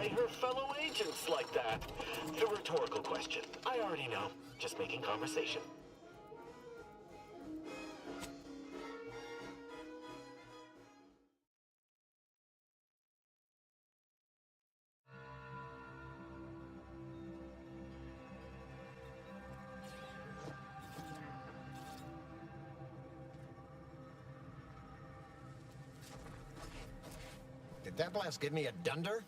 by her fellow agents like that? The rhetorical question. I already know. Just making conversation. Did that blast give me a dunder?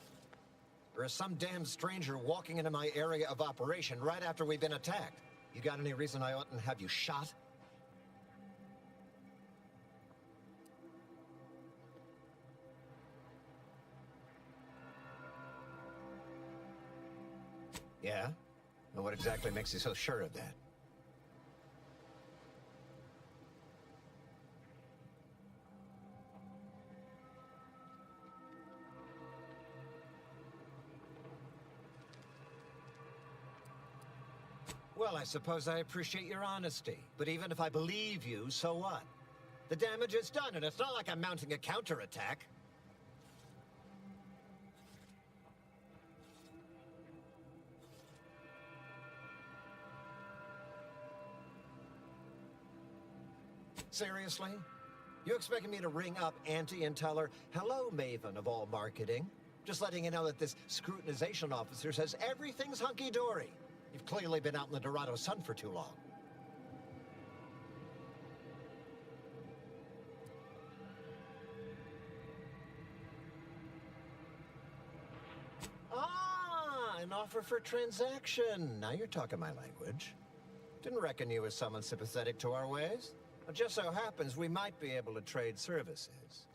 Or is some damn stranger walking into my area of operation right after we've been attacked? You got any reason I oughtn't have you shot? Yeah? Well, what exactly makes you so sure of that? Well, I suppose I appreciate your honesty. But even if I believe you, so what? The damage is done, and it's not like I'm mounting a counterattack. Seriously? You expecting me to ring up Auntie and tell her, "Hello, Maven of all marketing. Just letting you know that this scrutinization officer says everything's hunky-dory. You've clearly been out in the Dorado sun for too long." Ah, an offer for transaction. Now you're talking my language. Didn't reckon you as someone sympathetic to our ways. It just so happens we might be able to trade services.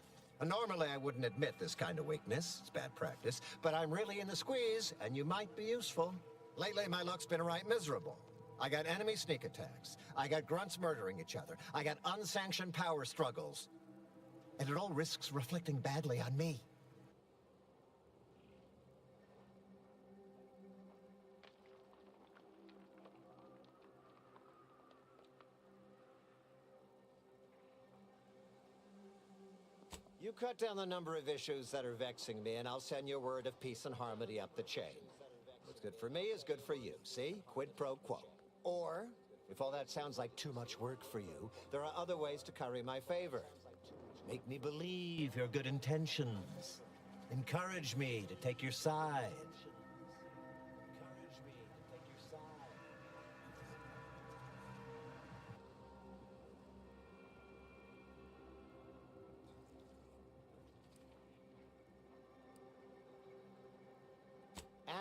Normally I wouldn't admit this kind of weakness. It's bad practice. But I'm really in the squeeze, and you might be useful. Lately, my luck's been right miserable. I got enemy sneak attacks. I got grunts murdering each other. I got unsanctioned power struggles. And it all risks reflecting badly on me. You cut down the number of issues that are vexing me, and I'll send you word of peace and harmony up the chain. What's good for me is good for you, see? Quid pro quo. Or, if all that sounds like too much work for you, there are other ways to curry my favor. Make me believe your good intentions. Encourage me to take your side. Encourage me to take your side.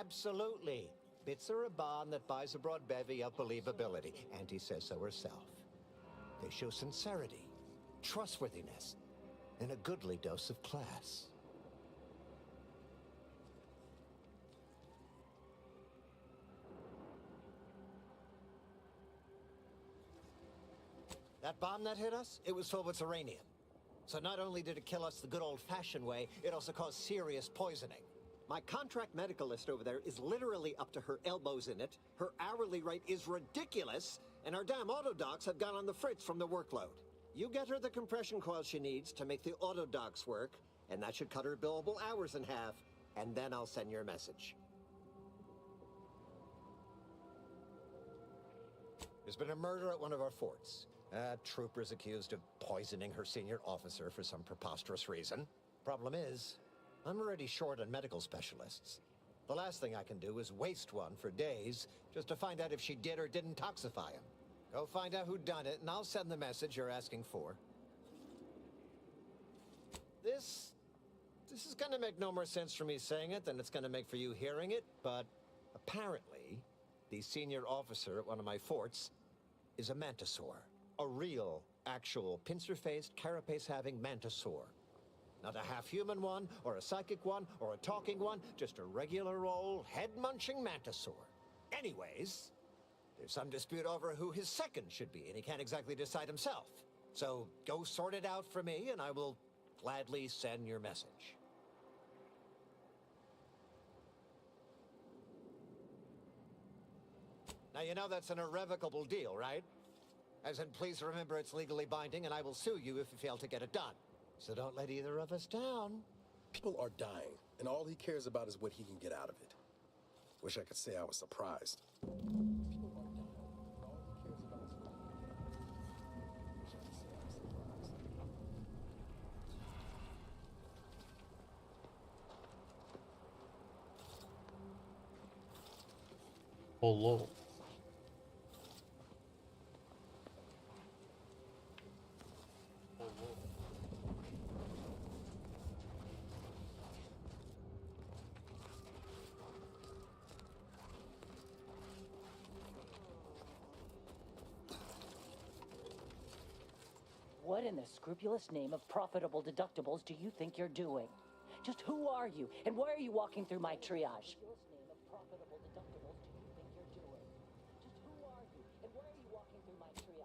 Absolutely. Bits are a bond that buys a broad bevy of believability. Auntie says so herself. They show sincerity, trustworthiness, and a goodly dose of class. That bomb that hit us, it was filled with uranium. So not only did it kill us the good old-fashioned way, it also caused serious poisoning. My contract medicalist over there is literally up to her elbows in it, her hourly rate is ridiculous, and our damn autodocs have gone on the fritz from the workload. You get her the compression coil she needs to make the autodocs work, and that should cut her billable hours in half, and then I'll send your message. There's been a murder at one of our forts. A trooper's accused of poisoning her senior officer for some preposterous reason. Problem is, I'm already short on medical specialists. The last thing I can do is waste one for days just to find out if she did or didn't toxify him. Go find out who done it, and I'll send the message you're asking for. This is gonna make no more sense for me saying it than it's gonna make for you hearing it, but apparently, the senior officer at one of my forts is a mantisaur. A real, actual, pincer-faced, carapace-having mantisaur. Not a half-human one, or a psychic one, or a talking one, just a regular old head-munching mantisaur. Anyways, there's some dispute over who his second should be, and he can't exactly decide himself. So go sort it out for me, and I will gladly send your message. Now, you know that's an irrevocable deal, right? As in, please remember it's legally binding, and I will sue you if you fail to get it done. So don't let either of us down. People are dying. And all he cares about is what he can get out of it. Wish I could say I was surprised. Hello. What in the scrupulous name of profitable deductibles do you think you're doing? Just who are you, and why are you walking through my triage?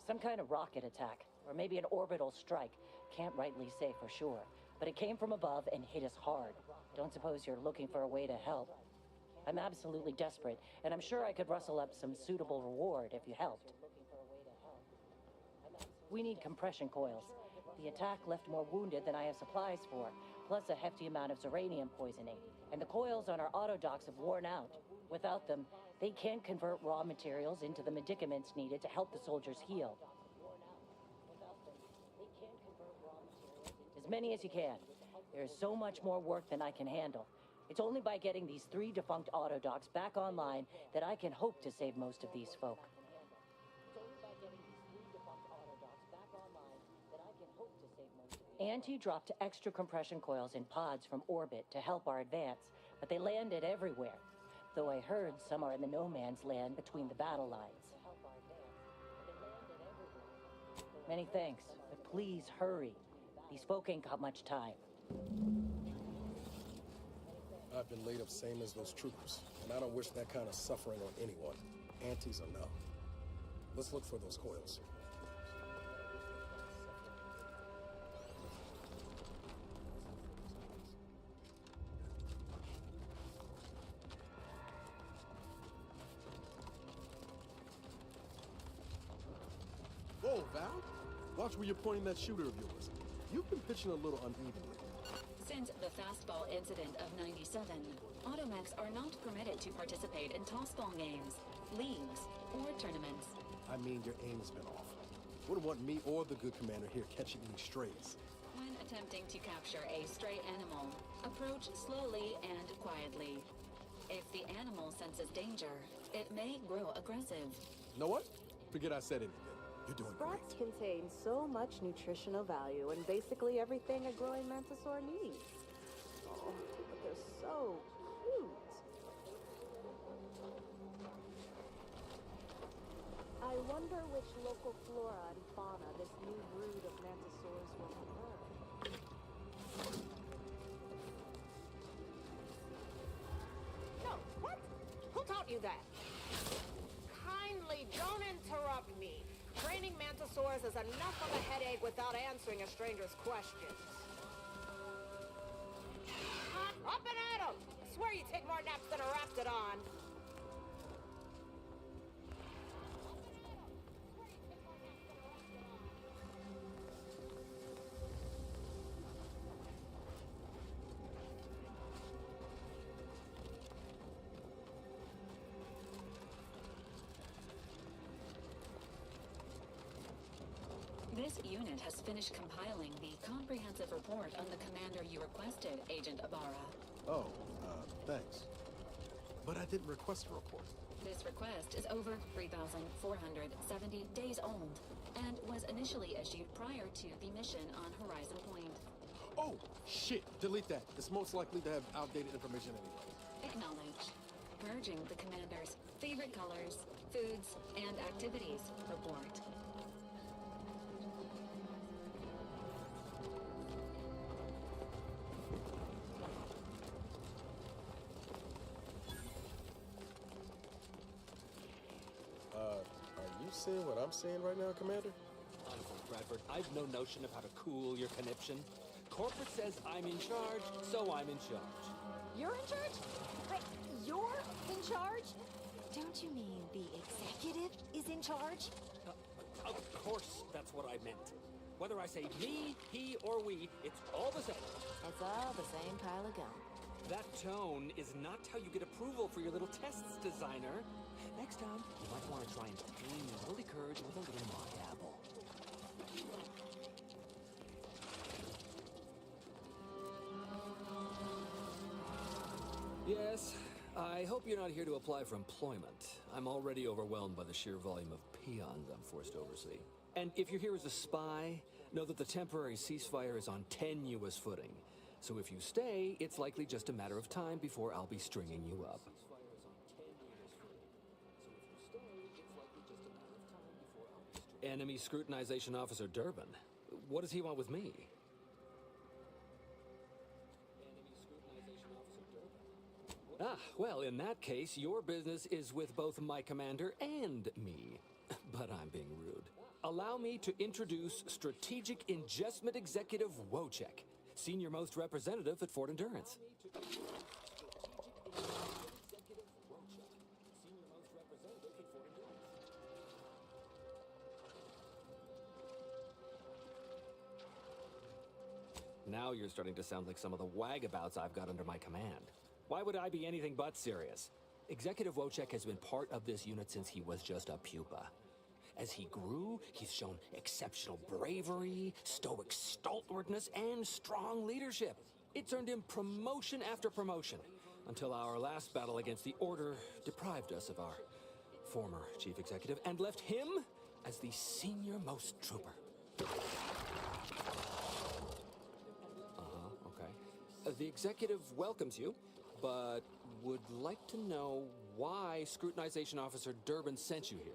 Some kind of rocket attack, or maybe an orbital strike. Can't rightly say for sure, but it came from above and hit us hard. Don't suppose you're looking for a way to help? I'm absolutely desperate, and I'm sure I could rustle up some suitable reward if you helped. We need compression coils. The attack left more wounded than I have supplies for, plus a hefty amount of Zeranium poisoning. And the coils on our autodocs have worn out. Without them, they can't convert raw materials into the medicaments needed to help the soldiers heal. As many as you can. There's so much more work than I can handle. It's only by getting these 3 defunct autodocs back online that I can hope to save most of these folk. Auntie dropped extra compression coils in pods from orbit to help our advance, but they landed everywhere. Though I heard some are in the no man's land between the battle lines. Many thanks, but please hurry. These folk ain't got much time. I've been laid up same as those troopers, and I don't wish that kind of suffering on anyone. Antis or no. Let's look for those coils. Whoa, Val! Watch where you're pointing that shooter of yours. You've been pitching a little unevenly. Since the fastball incident of '97, Automechs are not permitted to participate in tossball games, leagues, or tournaments. I mean, your aim has been off. Wouldn't want me or the good commander here catching any strays. When attempting to capture a stray animal, approach slowly and quietly. If the animal senses danger, it may grow aggressive. You know what? Forget I said anything. You're doing great. Sprats contain so much nutritional value and basically everything a growing mantisaur needs. Oh, but they're so cute. I wonder which local flora and fauna this new brood of mantisaurs will prefer. No, what? Who taught you that? Kindly don't interrupt me. Training mantisaurs is enough of a headache without answering a stranger's questions. Up and at 'em! I swear you take more naps than a Raptidon. This unit has finished compiling the comprehensive report on the commander you requested, Agent Ibarra. Oh, thanks. But I didn't request a report. This request is over 3,470 days old and was initially issued prior to the mission on Horizon Point. Oh, shit! Delete that. It's most likely to have outdated information anyway. Acknowledge. Purging the commander's favorite colors, foods, and activities report. Are you seeing what I'm seeing right now, Commander? Uncle Bradford, I've no notion of how to cool your conniption. Corporate says I'm in charge, so I'm in charge. You're in charge? Wait, you're in charge? Don't you mean the executive is in charge? Of course, that's what I meant. Whether I say me, he, or we, it's all the same. It's all the same pile of gum. That tone is not how you get approval for your little tests, designer. Next time, you might want to try and tame your little courage with a little mock apple. Yes, I hope you're not here to apply for employment. I'm already overwhelmed by the sheer volume of peons I'm forced to oversee. And if you're here as a spy, know that the temporary ceasefire is on tenuous footing. So if you stay, it's likely just a matter of time before I'll be stringing you up. Enemy Scrutinization Officer Durbin. What does he want with me? Ah, well, in that case, your business is with both my commander and me. But I'm being rude. Allow me to introduce Strategic Ingestment Executive Wojciech, Senior Most Representative at Fort Endurance. Now you're starting to sound like some of the wagabouts I've got under my command. Why would I be anything but serious? Executive Wojciech has been part of this unit since he was just a pupa. As he grew, he's shown exceptional bravery, stoic stalwartness, and strong leadership. It's earned him promotion after promotion, until our last battle against the Order deprived us of our former chief executive and left him as the senior-most trooper. Okay. The executive welcomes you, but would like to know why Scrutinization Officer Durbin sent you here.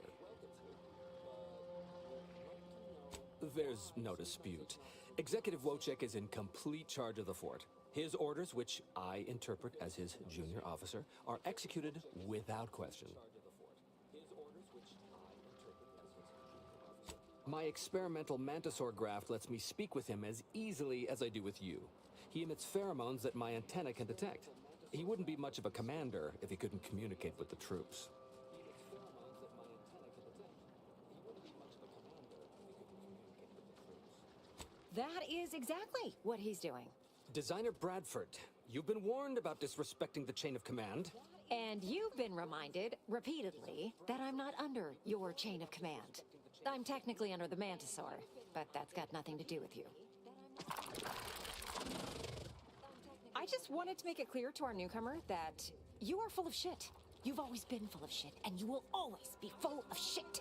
There's no dispute. Executive Wojciech is in complete charge of the fort. His orders, which I interpret as his junior officer, are executed without question. My experimental Mantisaur graft lets me speak with him as easily as I do with you. He emits pheromones that my antenna can detect. He wouldn't be much of a commander if he couldn't communicate with the troops. That is exactly what he's doing. Designer Bradford, you've been warned about disrespecting the chain of command. And you've been reminded, repeatedly, that I'm not under your chain of command. I'm technically under the Mantisaur, but that's got nothing to do with you. I just wanted to make it clear to our newcomer that you are full of shit. You've always been full of shit, and you will always be full of shit.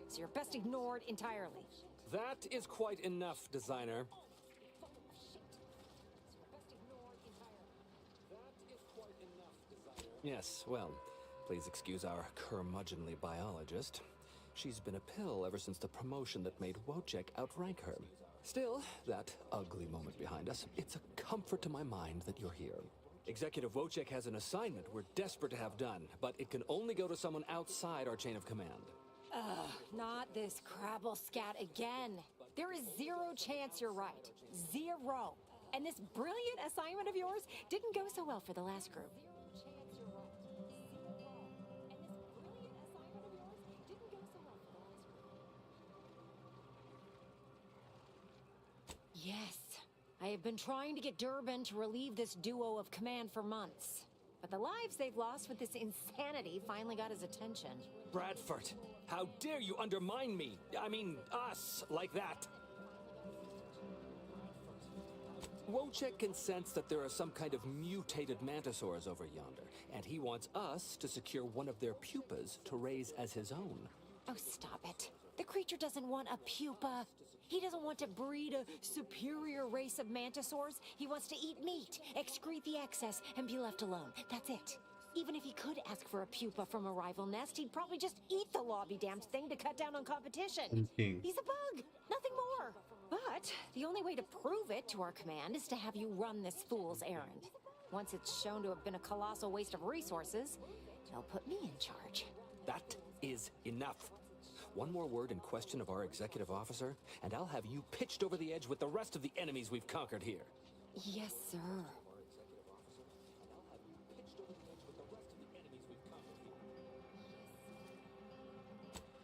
So you're best ignored entirely. That is quite enough, designer. Yes, well, please excuse our curmudgeonly biologist. She's been a pill ever since the promotion that made Wojciech outrank her. Still, that ugly moment behind us, it's a comfort to my mind that you're here. Executive Wojciech has an assignment we're desperate to have done, but it can only go to someone outside our chain of command. Ugh, not this crabble scat again. There is zero chance you're right. Zero. And this brilliant assignment of yours didn't go so well for the last group. Yes, I have been trying to get Durbin to relieve this duo of command for months. But the lives they've lost with this insanity finally got his attention. Bradford, how dare you undermine me? I mean, us, like that. Wojciech can sense that there are some kind of mutated mantisaurs over yonder, and he wants us to secure one of their pupas to raise as his own. Oh, stop it. The creature doesn't want a pupa. He doesn't want to breed a superior race of mantisaurs. He wants to eat meat, excrete the excess, and be left alone. That's it. Even if he could ask for a pupa from a rival nest, he'd probably just eat the lobby-damned thing to cut down on competition. He's a bug, nothing more. But the only way to prove it to our command is to have you run this fool's errand. Once it's shown to have been a colossal waste of resources, they'll put me in charge. That is enough. One more word in question of our executive officer, and I'll have you pitched over the edge with the rest of the enemies we've conquered here. Yes, sir.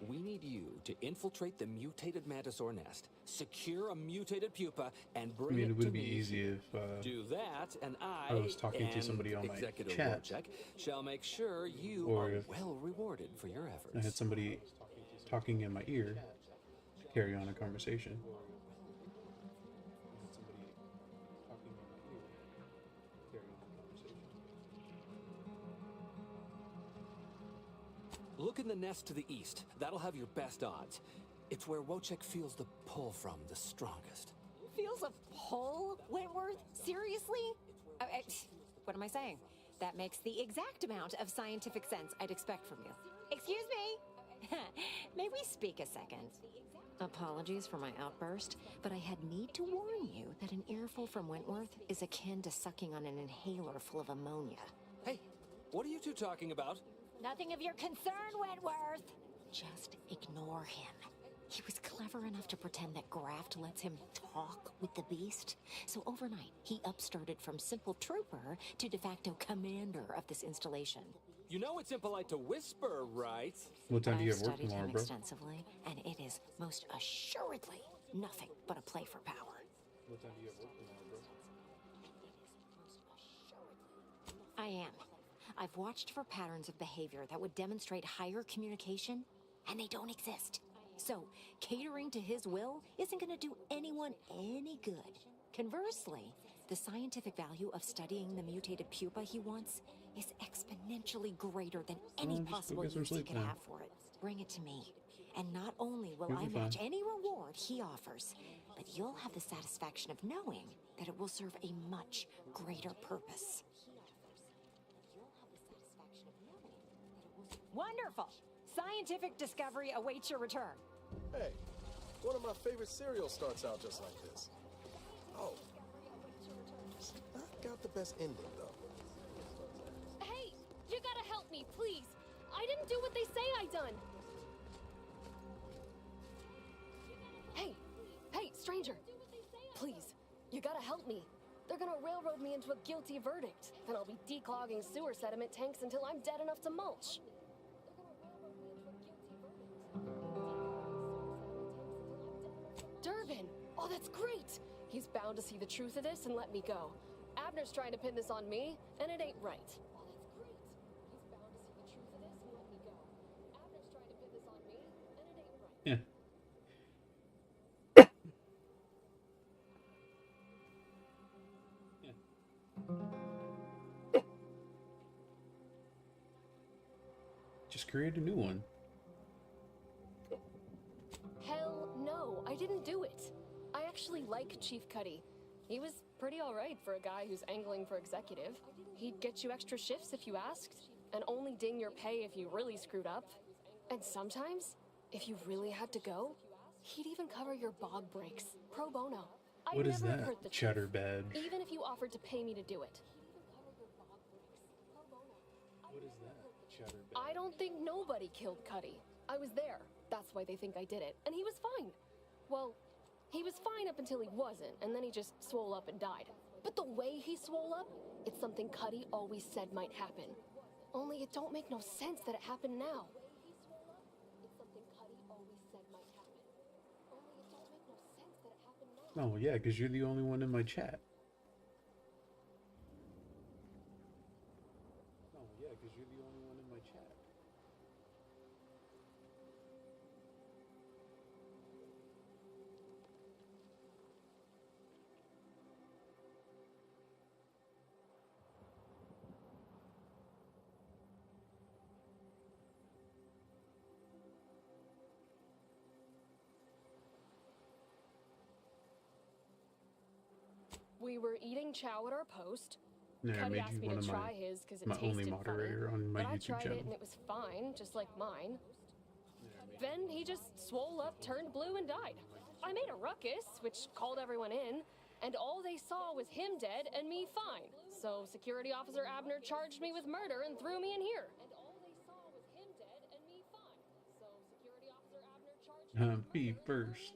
We need you to infiltrate the mutated Mantisaur nest, secure a mutated pupa, and I bring mean, it it would to be me. easy if Do that, and I was talking to and somebody on my Executive chat, Wojciech shall make sure you or are if well rewarded for your efforts. I had somebody talking in my ear to carry on a conversation. Look in the nest to the east. That'll have your best odds. It's where Wojciech feels the pull from the strongest. Feels a pull, Wentworth? Seriously? What am I saying? That makes the exact amount of scientific sense I'd expect from you. Excuse me? May we speak a second? Apologies for my outburst, but I had need to warn you that an earful from Wentworth is akin to sucking on an inhaler full of ammonia. Hey, what are you two talking about? Nothing of your concern, Wentworth! Just ignore him. He was clever enough to pretend that Graft lets him talk with the beast. So overnight, he upstarted from simple trooper to de facto commander of this installation. You know it's impolite to whisper, right? What time do you I've have work studied tomorrow, him bro? extensively, and it is most assuredly nothing but a play for power. What time do you have work tomorrow, bro? I am. I've watched for patterns of behavior that would demonstrate higher communication, and they don't exist. So, catering to his will isn't going to do anyone any good. Conversely, the scientific value of studying the mutated pupa he wants is exponentially greater than any just go possible get some use he sleep could then. have for it. Bring it to me. And not only will You'll I be match fine. any reward he offers, but you'll have the satisfaction of knowing that it will serve a much greater purpose. Wonderful! Scientific discovery awaits your return. Hey, one of my favorite cereals starts out just like this. Oh. It's not got the best ending, though. Hey, you gotta help me, please. I didn't do what they say I done. Hey, stranger. Please, you gotta help me. They're gonna railroad me into a guilty verdict. Then I'll be declogging sewer sediment tanks until I'm dead enough to mulch. Durbin! Oh, that's great! He's bound to see the truth of this and let me go. Abner's trying to pin this on me, and it ain't right. Yeah. Just create a new one. Hell no, I didn't do it. I actually like Chief Cuddy. He was pretty alright for a guy who's angling for executive. He'd get you extra shifts if you asked, and only ding your pay if you really screwed up. And sometimes, if you really had to go, he'd even cover your bog breaks, pro bono. I'd What is never that? hurt the Cheddar chief, badge. even if you offered to pay me to do it. What is that? Cheddar badge. I don't think nobody killed Cuddy. I was there. That's why they think I did it. And he was fine. Well, he was fine up until he wasn't, and then he just swole up and died. But the way he swole up, it's something Cuddy always said might happen. Only it don't make no sense that it happened now. Oh, yeah, because you're the only one in my chat. Oh, yeah, because you're the only one in my chat. We were eating chow at our post. Yeah, I Cuddy made asked you me one to of try his because it my tasted only moderator funny, on my but I YouTube tried channel. it and it was fine, just like mine. Then he just swole up, turned blue, and died. I made a ruckus, which called everyone in, and all they saw was him dead and me fine. So Security Officer Abner charged me with murder and threw me in here. Be first.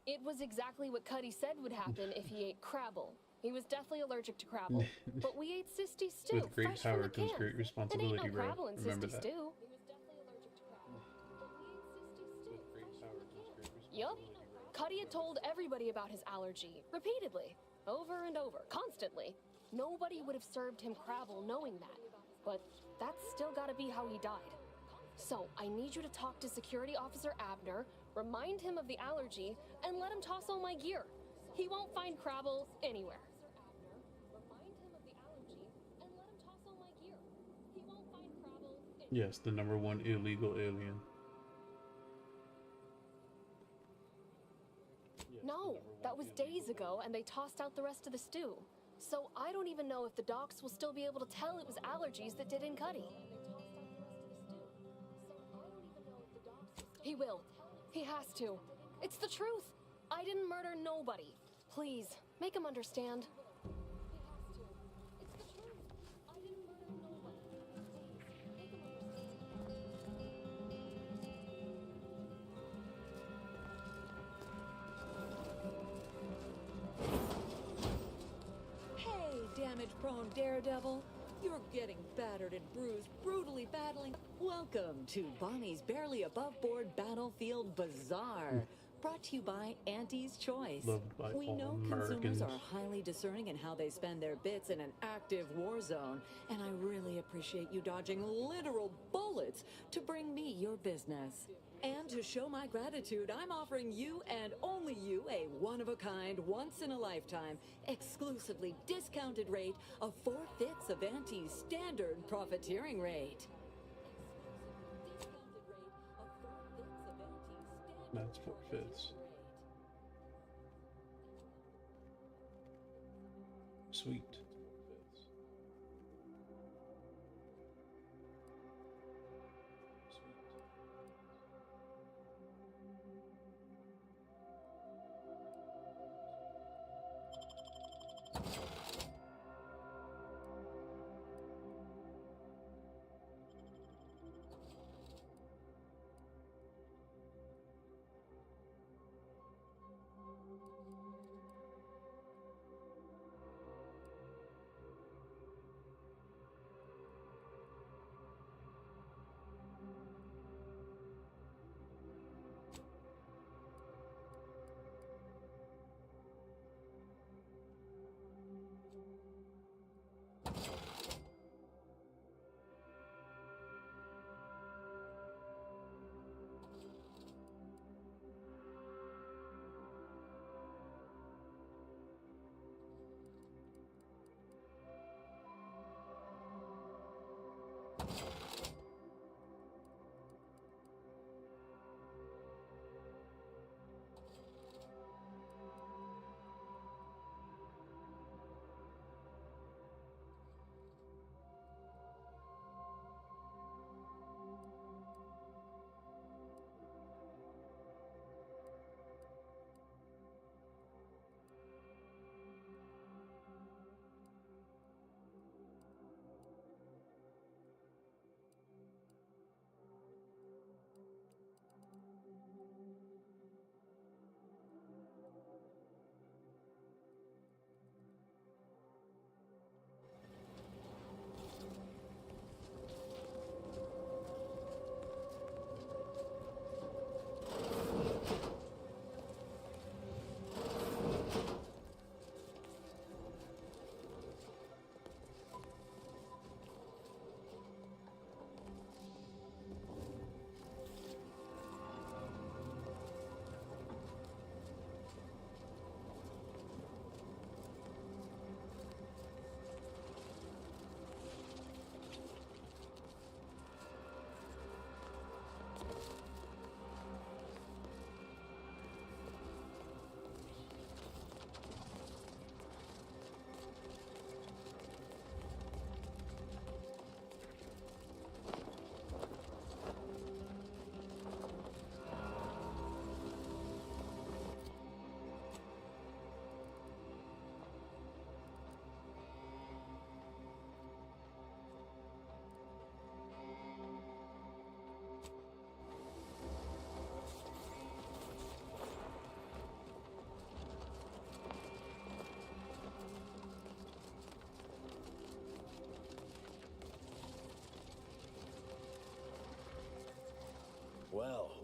It was exactly what Cuddy said would happen if he ate Crabble. He was deathly allergic to Crabble. But we ate Sisty stew, With great fresh power from the comes can. great responsibility, It ain't no bro. Crabble in Remember Sisty that. stew. Yup. Cuddy had told everybody about his allergy, repeatedly, over and over, constantly. Nobody would have served him Crabble knowing that. But that's still gotta be how he died. So, I need you to talk to Security Officer Abner, remind him of the allergy, and let him toss all my gear. He won't find Crabble anywhere. Yes, the #1 illegal alien. No, that was days ago, and they tossed out the rest of the stew. So I don't even know if the docs will still be able to tell it was allergies that did in Cuddy. He will. He has to. It's the truth. I didn't murder nobody. Please, make him understand. Hey, damage-prone daredevil. You're getting battered and bruised, brutally battling. Welcome to Bonnie's Barely Above Board Battlefield Bazaar. Brought to you by Auntie's Choice. Loved by We all know Americans. consumers are highly discerning in how they spend their bits in an active war zone, and I really appreciate you dodging literal bullets to bring me your business. And to show my gratitude, I'm offering you and only you a one-of-a-kind, once-in-a-lifetime, exclusively discounted rate of 4/5 of Auntie's standard profiteering rate. That's 4/5. Sweet.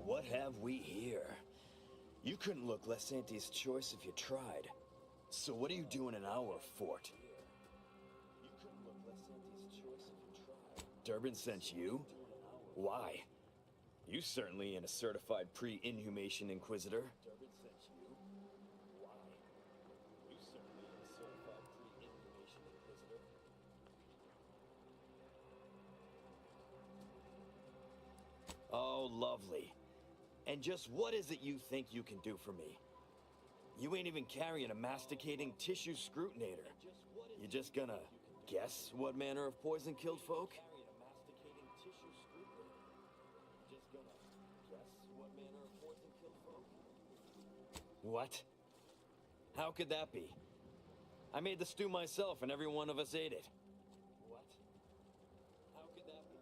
What have we here? You couldn't look less Auntie's choice if you tried. So what are you doing in our fort? You couldn't look less Auntie's choice if you tried. Durbin sent you? Why? You certainly ain't a certified pre-inhumation inquisitor. Durbin sent you? Why? You certainly ain't a certified pre-inhumation inquisitor. Oh, lovely. And just what is it you think you can do for me? You ain't even carrying a masticating tissue scrutinator. You just gonna guess what manner of poison killed folk? What? How could that be? I made the stew myself and every one of us ate it. What? How could that be?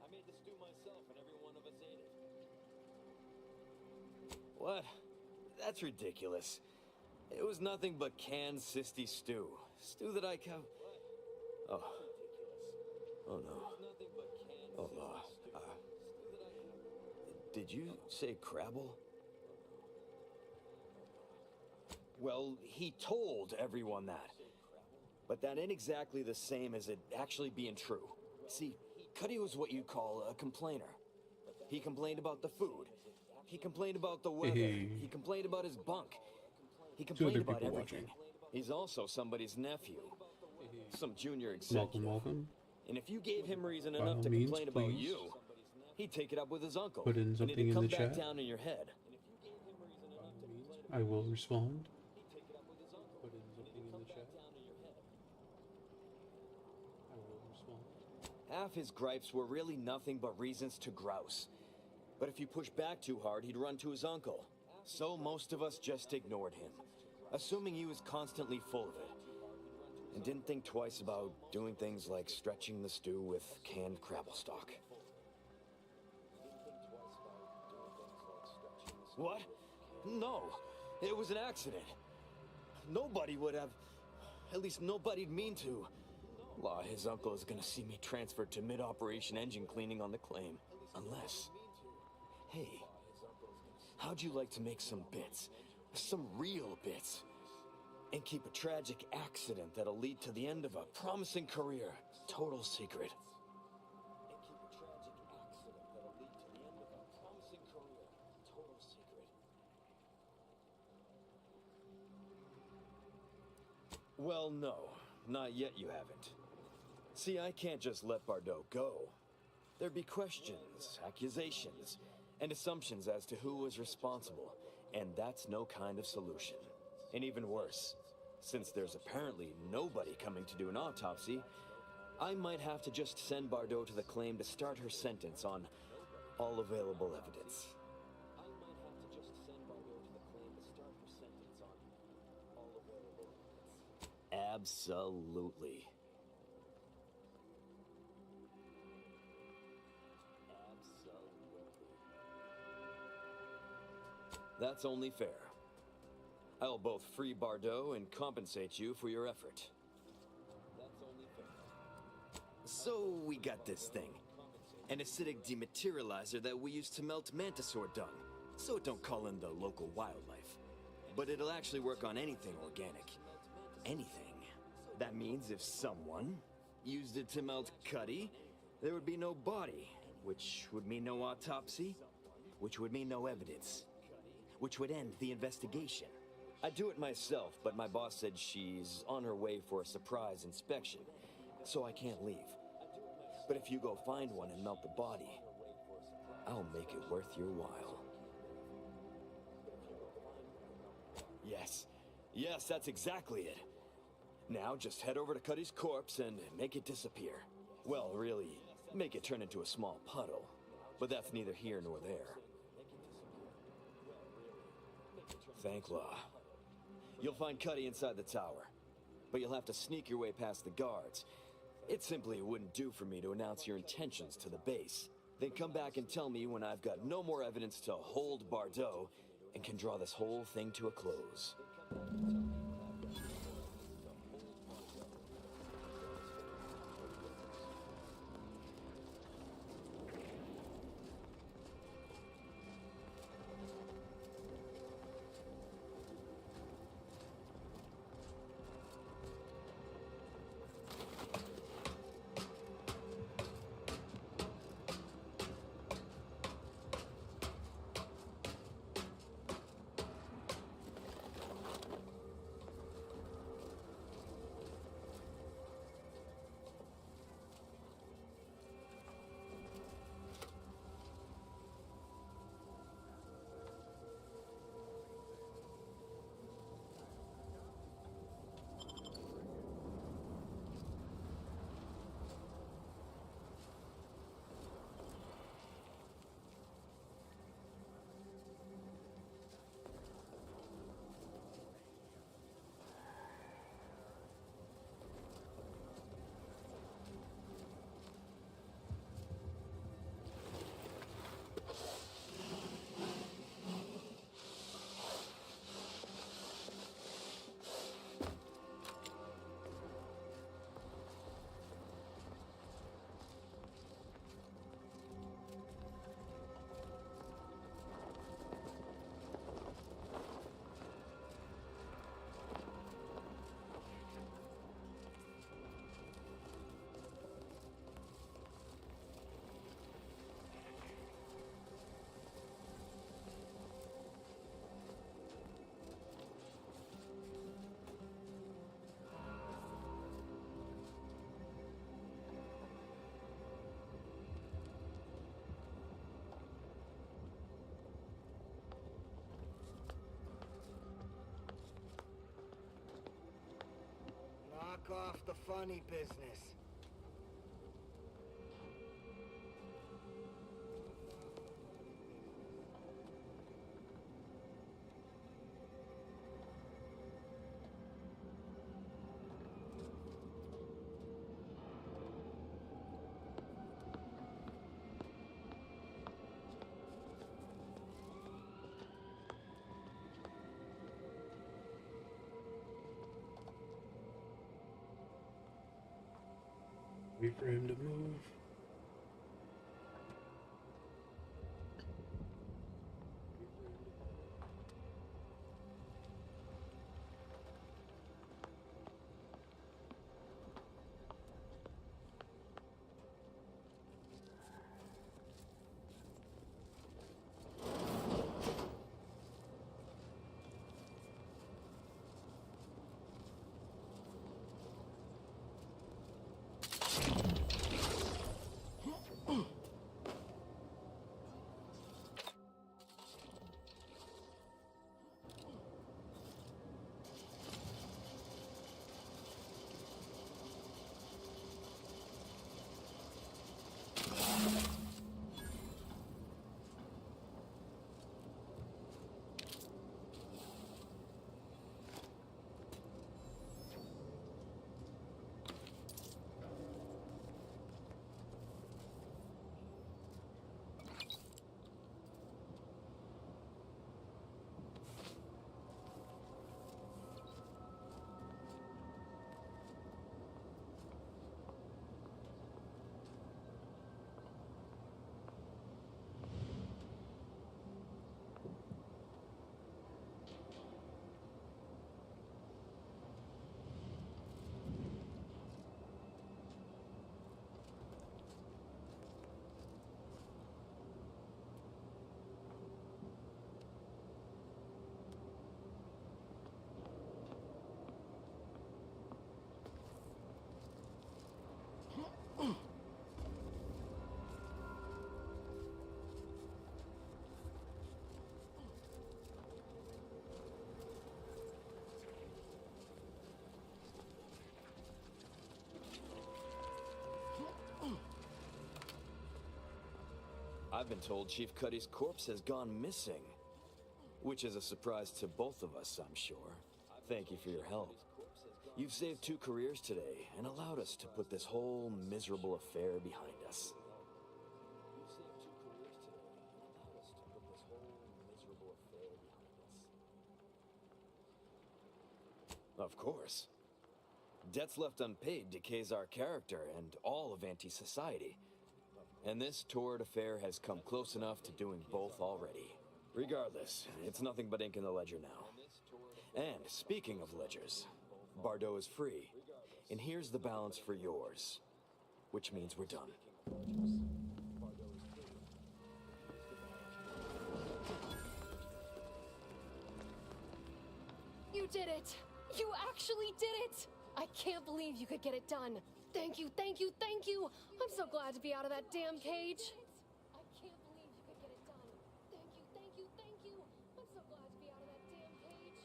I made the stew myself and every one of us ate it. What? That's ridiculous. It was nothing but canned cysty stew. Stew that I Oh. Oh no. Oh, did you say Crabble? Well, he told everyone that. But that ain't exactly the same as it actually being true. See, Cuddy was what you'd call a complainer. He complained about the food. He complained about the weather. He complained about his bunk. He complained about everything. He's also somebody's nephew. Some junior executive. Welcome. And if you gave him reason By enough all to means, complain about please you, he'd take it up with his uncle. put in and something it'd in come the back chat. down in your head. I will respond. Put in something in the chat. I will respond. Half his gripes were really nothing but reasons to grouse. But if you push back too hard, he'd run to his uncle. So most of us just ignored him, assuming he was constantly full of it. And didn't think twice about doing things like stretching the stew with canned Crabble stock. What? No, it was an accident. Nobody would have... At least nobody'd mean to. Law, his uncle is gonna see me transferred to mid-operation engine cleaning on the claim. Unless... Hey, how'd you like to make some bits? Some real bits? And keep a tragic accident that'll lead to the end of a promising career. Total secret. And keep a tragic accident that'll lead to the end of a promising career. Total secret. Well, no. Not yet you haven't. See, I can't just let Bardot go. There'd be questions, accusations, and assumptions as to who was responsible. And that's no kind of solution. And even worse, since there's apparently nobody coming to do an autopsy, I might have to just send Bardot to the claim to start her sentence on all available evidence. I might have to just send Bardot to the claim to start her sentence on all available evidence. Absolutely. That's only fair. I'll both free Bardot and compensate you for your effort. That's only fair. So we got this thing. An acidic dematerializer that we use to melt mantisaur dung, so it don't call in the local wildlife. But it'll actually work on anything organic. Anything. That means if someone used it to melt Cuddy, there would be no body, which would mean no autopsy, which would mean no evidence, which would end the investigation. I'd do it myself, but my boss said she's on her way for a surprise inspection, so I can't leave. But if you go find one and melt the body, I'll make it worth your while. Yes. Yes, that's exactly it. Now just head over to Cuddy's corpse and make it disappear. Well, really, make it turn into a small puddle. But that's neither here nor there. Thanklaw. You'll find Cuddy inside the tower, but you'll have to sneak your way past the guards. It simply wouldn't do for me to announce your intentions to the base. Then come back and tell me when I've got no more evidence to hold Bardot and can draw this whole thing to a close. knock off the funny business. Wait for him to move. I've been told Chief Cuddy's corpse has gone missing. Which is a surprise to both of us, I'm sure. Thank you for your help. You've saved 2 careers today and allowed us to put this whole miserable affair behind us. Of course. Debts left unpaid decays our character and all of anti-society. And this torrid affair has come close enough to doing both already. Regardless, it's nothing but ink in the ledger now. And speaking of ledgers, Bardot is free. And here's the balance for yours. Which means we're done. You did it! You actually did it! I can't believe you could get it done. Thank you, thank you, thank you! I'm so glad to be out of that damn cage. I can't believe you could get it done. Thank you, thank you, thank you! I'm so glad to be out of that damn cage.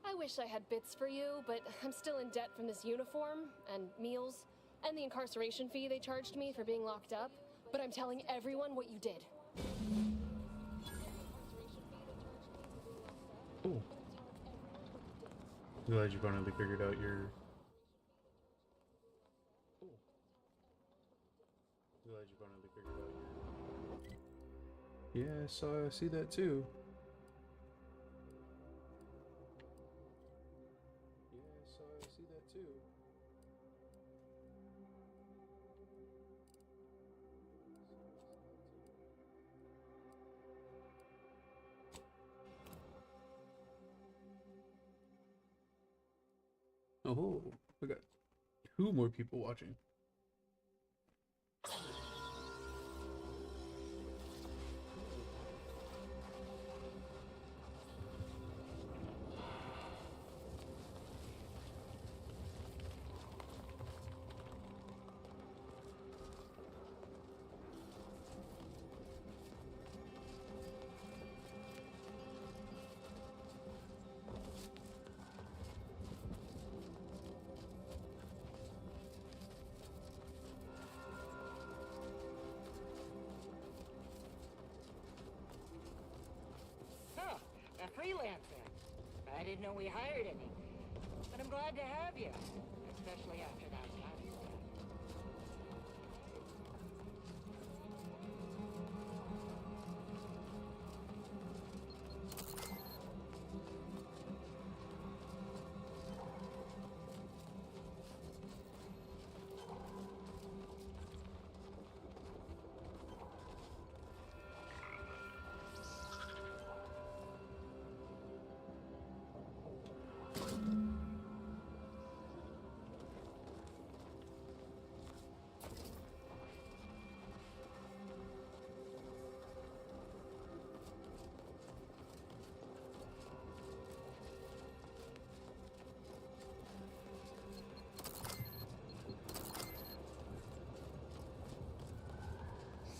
I wish I had bits for you, but I'm still in debt from this uniform, and meals, and the incarceration fee they charged me for being locked up. But I'm telling everyone what you did. Cool. Glad you finally figured out your... Glad you finally figured out your... Yeah, so I see that too. Yeah, so I see that too. Oh, we got 2 more people watching. freelancer. I didn't know we hired any. But I'm glad to have you, especially after that last time.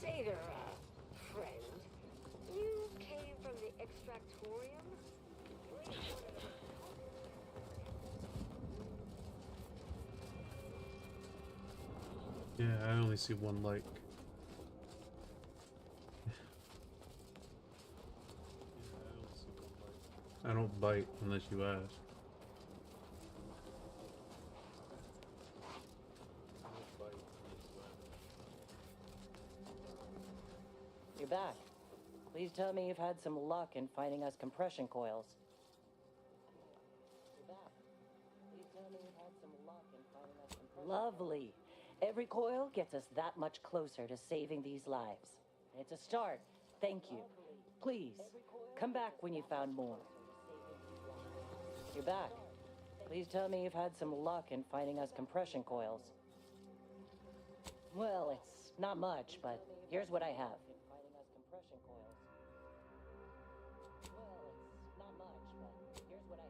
Say there, friend. You came from the extractorium? Yeah, I only see one like. I don't bite unless you ask. You're back. Please tell me you've had some luck in finding us compression coils. You're back. Please tell me you've had some luck in finding us compression coils. Lovely. Every coil gets us that much closer to saving these lives. It's a start. Thank you. Please, come back when you found more. You're back. Please tell me you've had some luck in finding us compression coils. Well, it's not much, but here's what I have. Finding us compression coils. Well, it's not much, but here's what I have.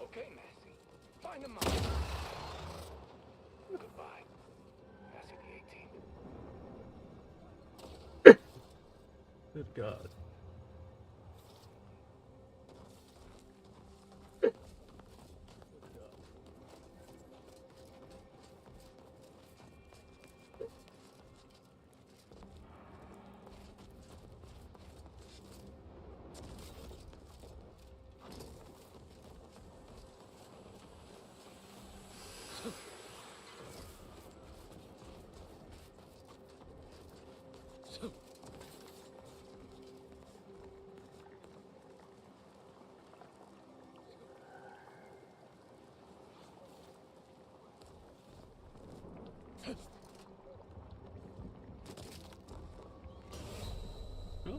Okay, Massey. Find the money. Goodbye. Massey the 18th. Good God. Oh.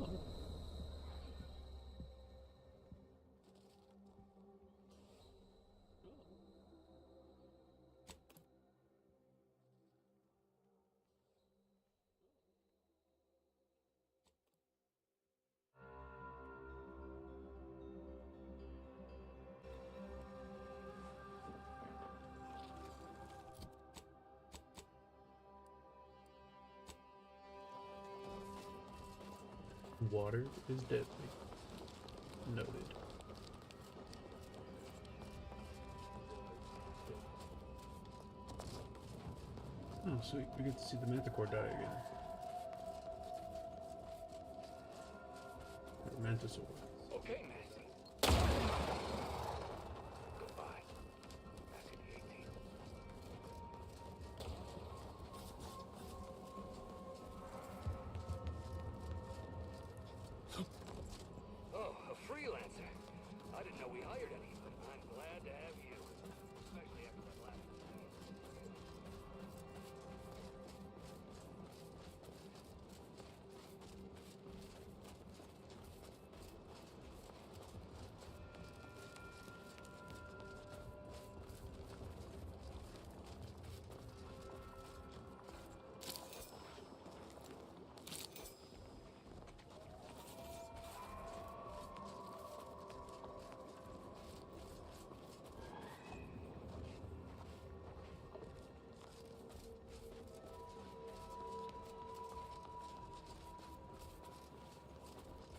Water is deadly. Noted. Oh, sweet. We get to see the Manticore die again. Or Mantisaur. Okay, Massey. Goodbye. Massey the 18th. freelancer. I didn't know we hired any, but I'm glad to have you. Especially after that last.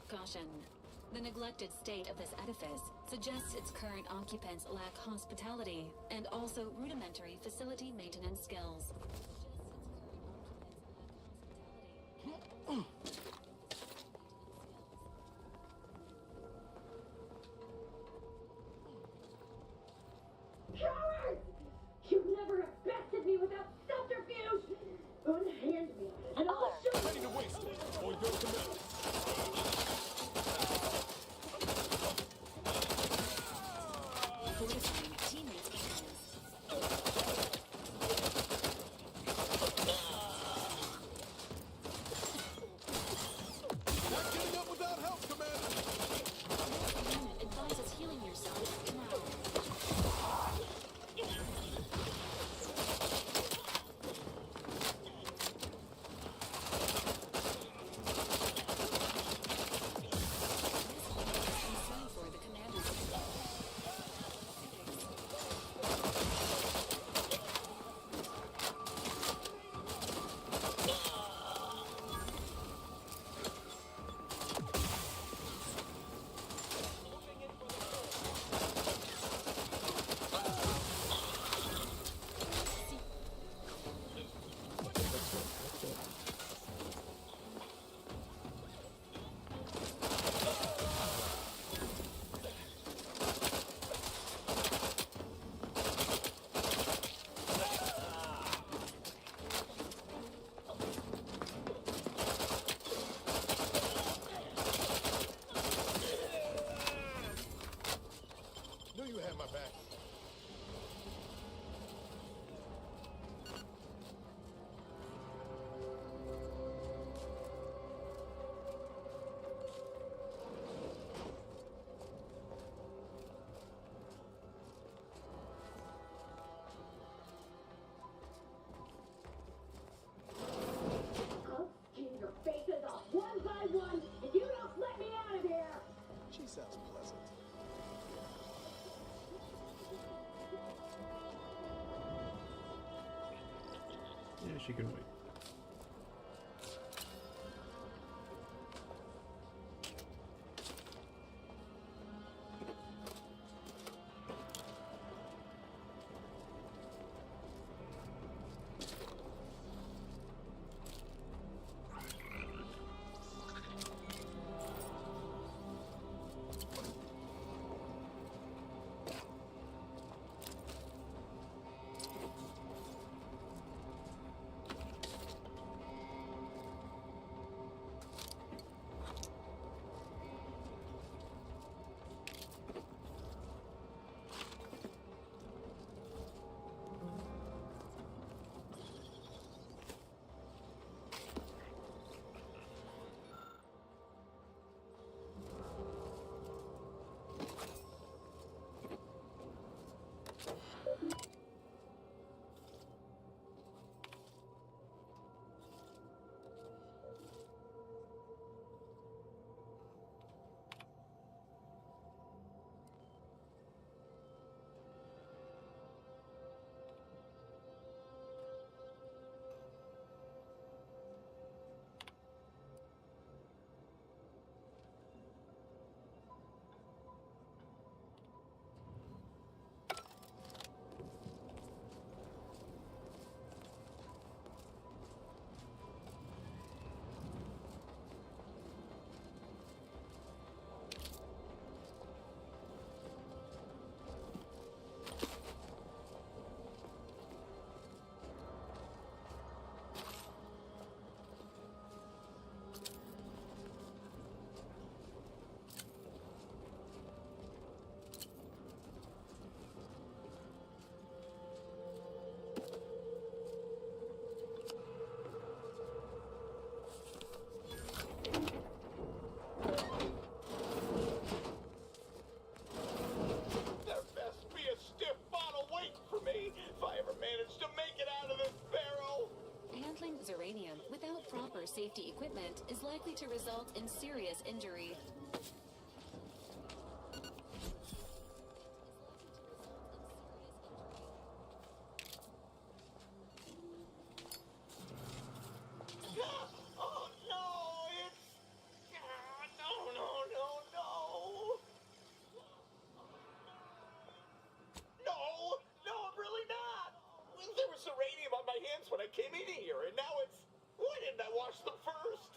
Caution. The neglected state of this edifice suggests its current occupants lack hospitality and also rudimentary facility maintenance skills. Cowards! You'd never have bested me without subterfuge! Unhand me, and I'll show you! Ready to waste it, or go to metal. Fortifying teammates' weakness. Not getting up without help, Commander! Unit advises healing yourself now. Concern for the commander's Knew you had my back. I'll skin your faces off one by one if you don't let me out of here! She sounds pleasant. Yeah, she can wait. likely to result in serious injury. Oh no, it's no, I'm really not. There was uranium on my hands when I came in here, and now it's. Why didn't I wash them first?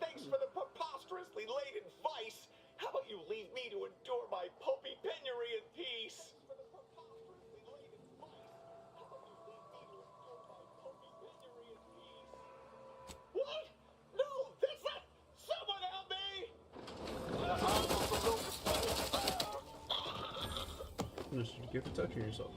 Thanks for the preposterously laden vice. How about you leave me to endure my pulpy penury in peace? What? No, that's not. Someone help me! Just give for touching yourself.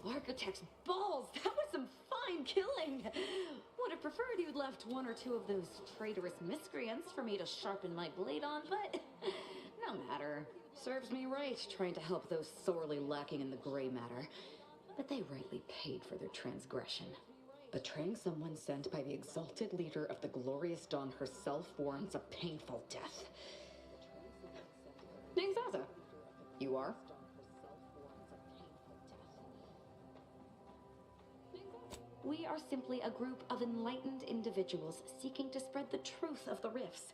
Architect's balls! That was some fine killing! Would have preferred you'd left one or two of those traitorous miscreants for me to sharpen my blade on, but no matter. Serves me right trying to help those sorely lacking in the gray matter. But they rightly paid for their transgression. Betraying someone sent by the exalted leader of the glorious dawn herself warrants a painful death. Name's Zaza. You are? We are simply a group of enlightened individuals seeking to spread the truth of the rifts,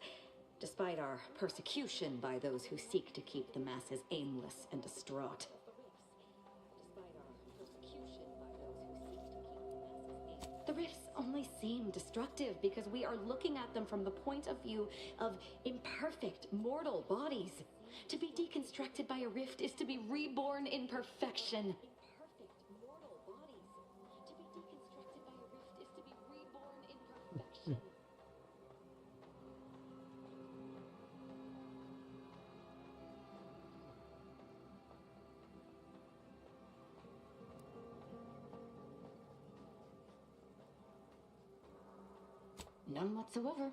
despite our persecution by those who seek to keep the masses aimless and distraught. The rifts only seem destructive because we are looking at them from the point of view of imperfect, mortal bodies. To be deconstructed by a rift is to be reborn in perfection. None whatsoever.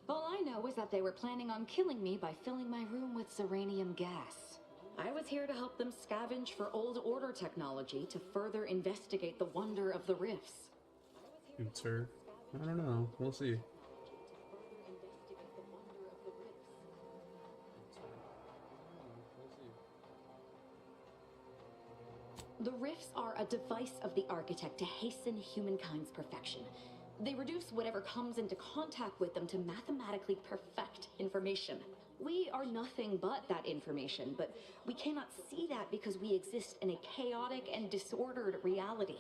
All I know is that they were planning on killing me by filling my room with Serenium gas. I was here to help them scavenge for old order technology to further investigate the wonder of the rifts. Sir, I don't know. We'll see. The rifts are a device of the architect to hasten humankind's perfection. They reduce whatever comes into contact with them to mathematically perfect information. We are nothing but that information, but we cannot see that because we exist in a chaotic and disordered reality.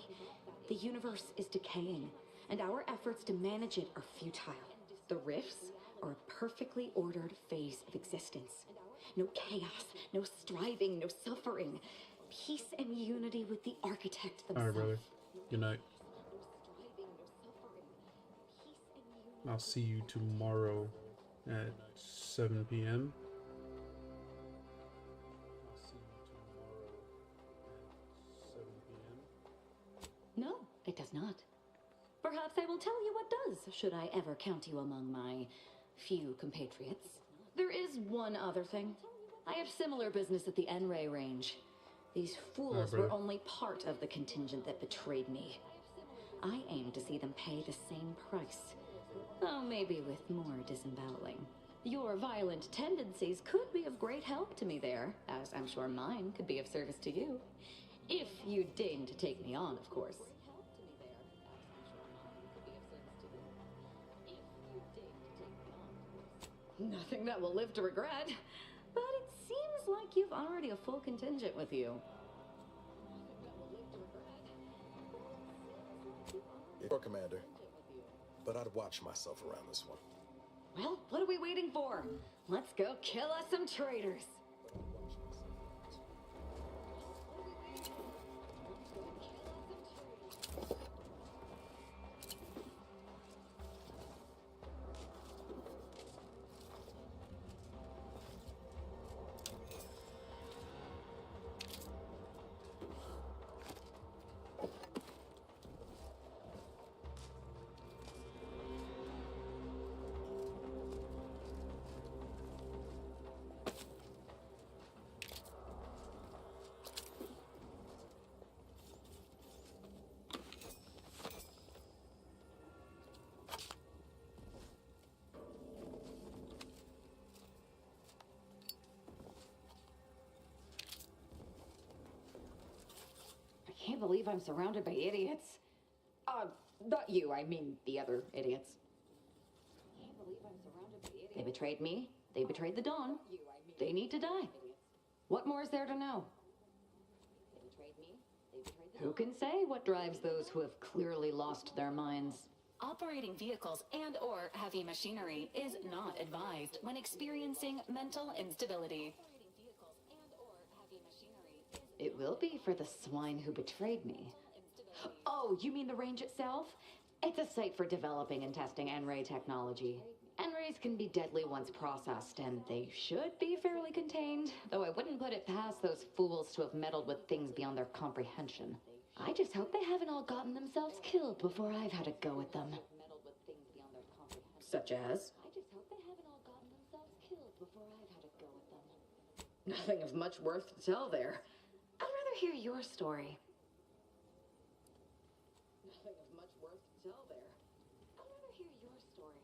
The universe is decaying, and our efforts to manage it are futile. The rifts are a perfectly ordered phase of existence. No chaos, no striving, no suffering. Peace and unity with the architect All themselves. right, brother. Good night. I'll see you tomorrow at 7 p.m. No, it does not. Perhaps I will tell you what does, should I ever count you among my few compatriots. There is one other thing. I have similar business at the N-Ray range. These fools were only part of the contingent that betrayed me. I aim to see them pay the same price. Though maybe with more disemboweling. Your violent tendencies could be of great help to me there, as I'm sure mine could be of service to you. If you deign to take me on, of course. Nothing that will live to regret. But it seems like you've already a full contingent with you. Your commander. But I'd watch myself around this one. Well, what are we waiting for? Let's go kill us some traitors. I can't believe I'm surrounded by idiots. Not you, I mean the other idiots. I can't believe I'm surrounded by idiots. They betrayed me. They betrayed the Dawn. They need to die. What more is there to know? They betrayed me. They betrayed the Dawn. Who can say what drives those who have clearly lost their minds? Operating vehicles and/or heavy machinery is not advised when experiencing mental instability. It will be for the swine who betrayed me. Oh, you mean the range itself? It's a site for developing and testing N-ray technology. N-rays can be deadly once processed, and they should be fairly contained, though I wouldn't put it past those fools to have meddled with things beyond their comprehension. I just hope they haven't all gotten themselves killed before I've had a go at them. Such as? I just hope they haven't all gotten themselves killed before I've had a go at them. Nothing of much worth to tell there. I'd rather hear your story. Nothing of much worth to tell there. I'd rather hear your story.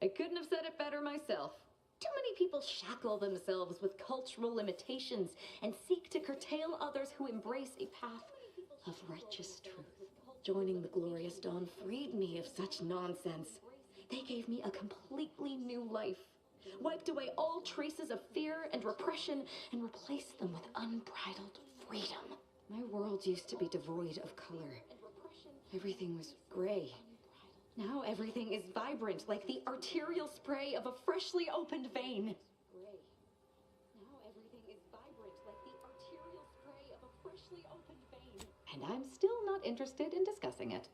I couldn't have said it better myself. Too many people shackle themselves with cultural limitations and seek to curtail others who embrace a path of righteous truth. Joining the Glorious Dawn freed me of such nonsense. They gave me a completely new life. Wiped away all traces of fear and repression and replaced them with unbridled freedom. My world used to be devoid of color. Everything was gray. Now everything is vibrant, like the arterial spray of a freshly opened vein. Now everything is vibrant, like the arterial spray of a freshly opened vein. And I'm still not interested in discussing it.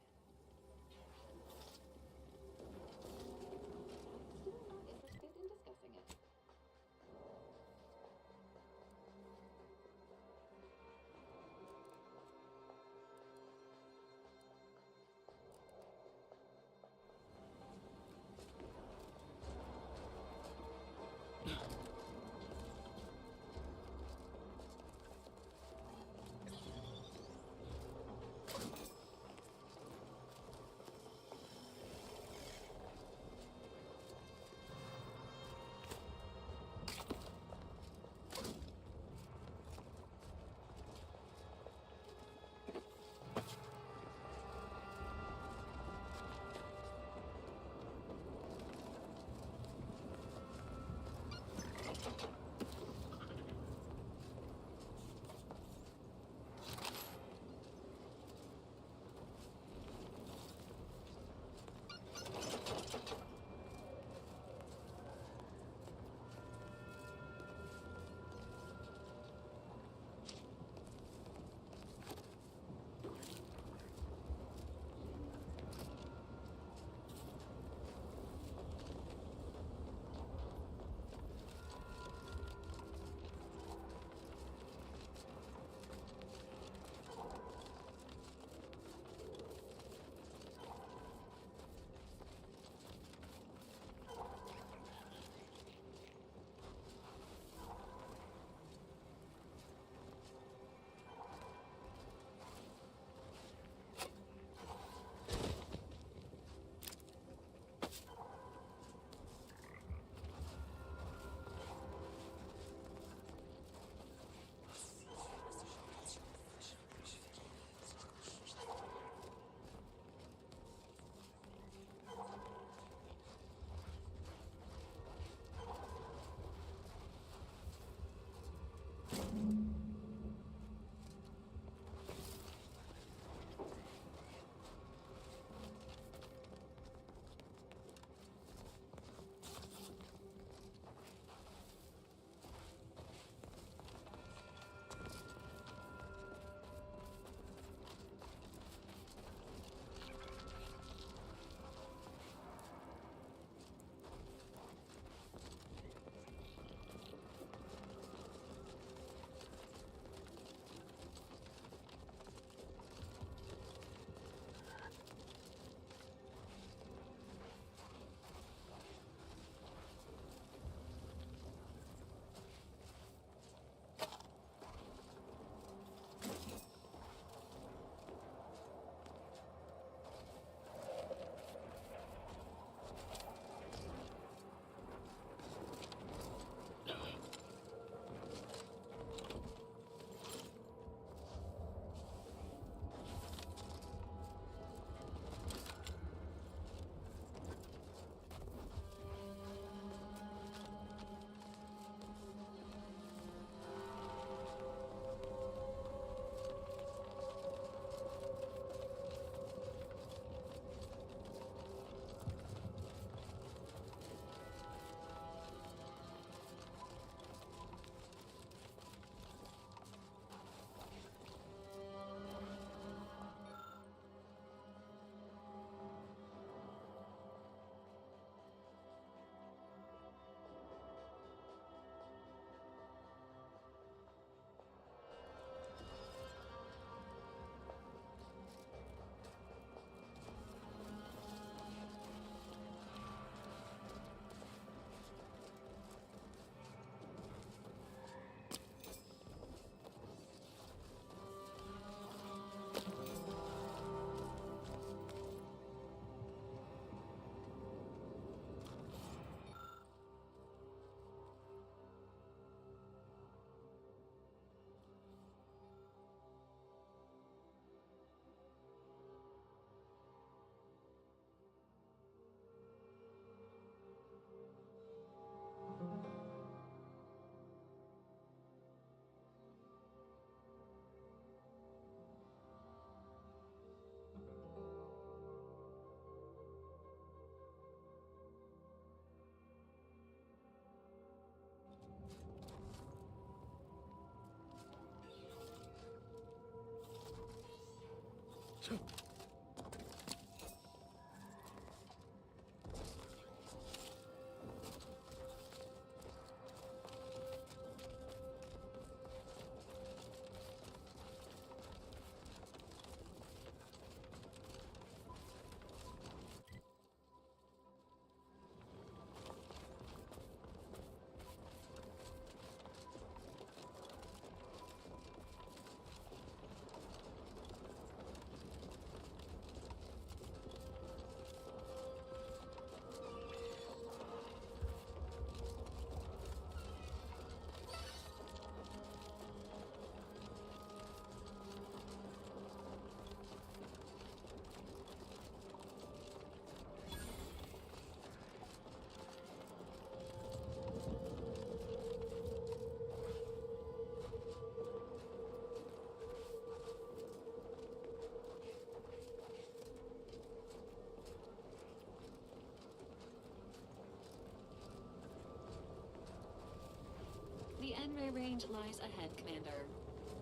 The N-ray range lies ahead, Commander.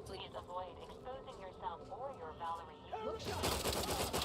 Please avoid exposing yourself or your Valerie. Look shot!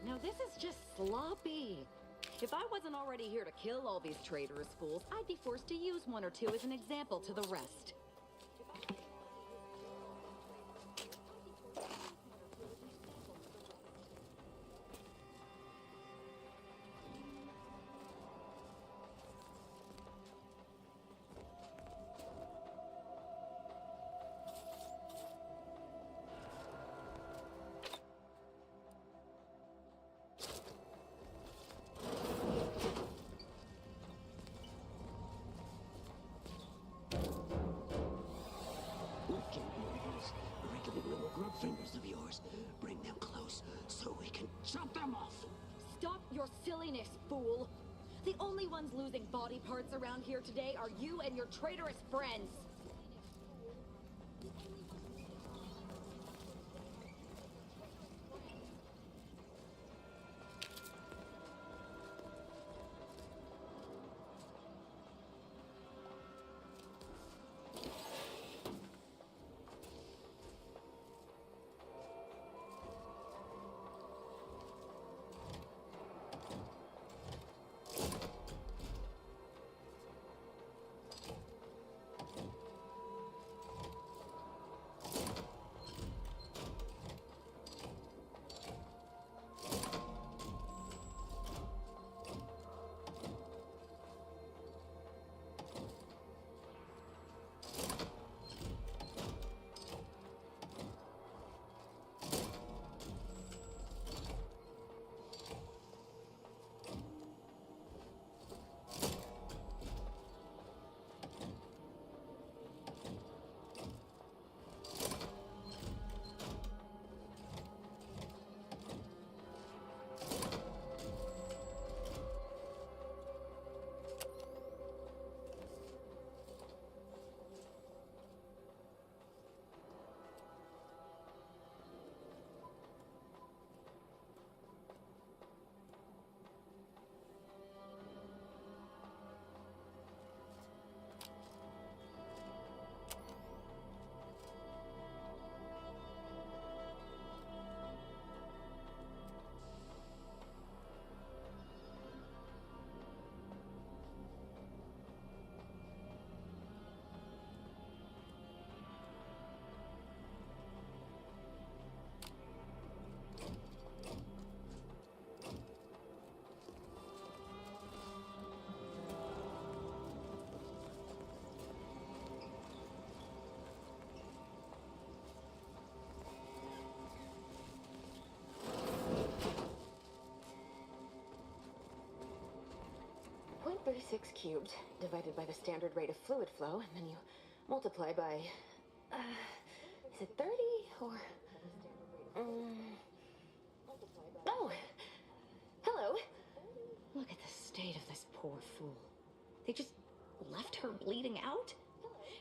Now this is just sloppy. If I wasn't already here to kill all these traitorous fools, I'd be forced to use one or two as an example to the rest. Grub fingers of yours. Bring them close so we can chop them off. Stop your silliness, fool! The only ones losing body parts around here today are you and your traitorous friends. 36 cubed divided by the standard rate of fluid flow, and then you multiply by. Is it 30 or. Oh! Hello! Look at the state of this poor fool. They just left her bleeding out?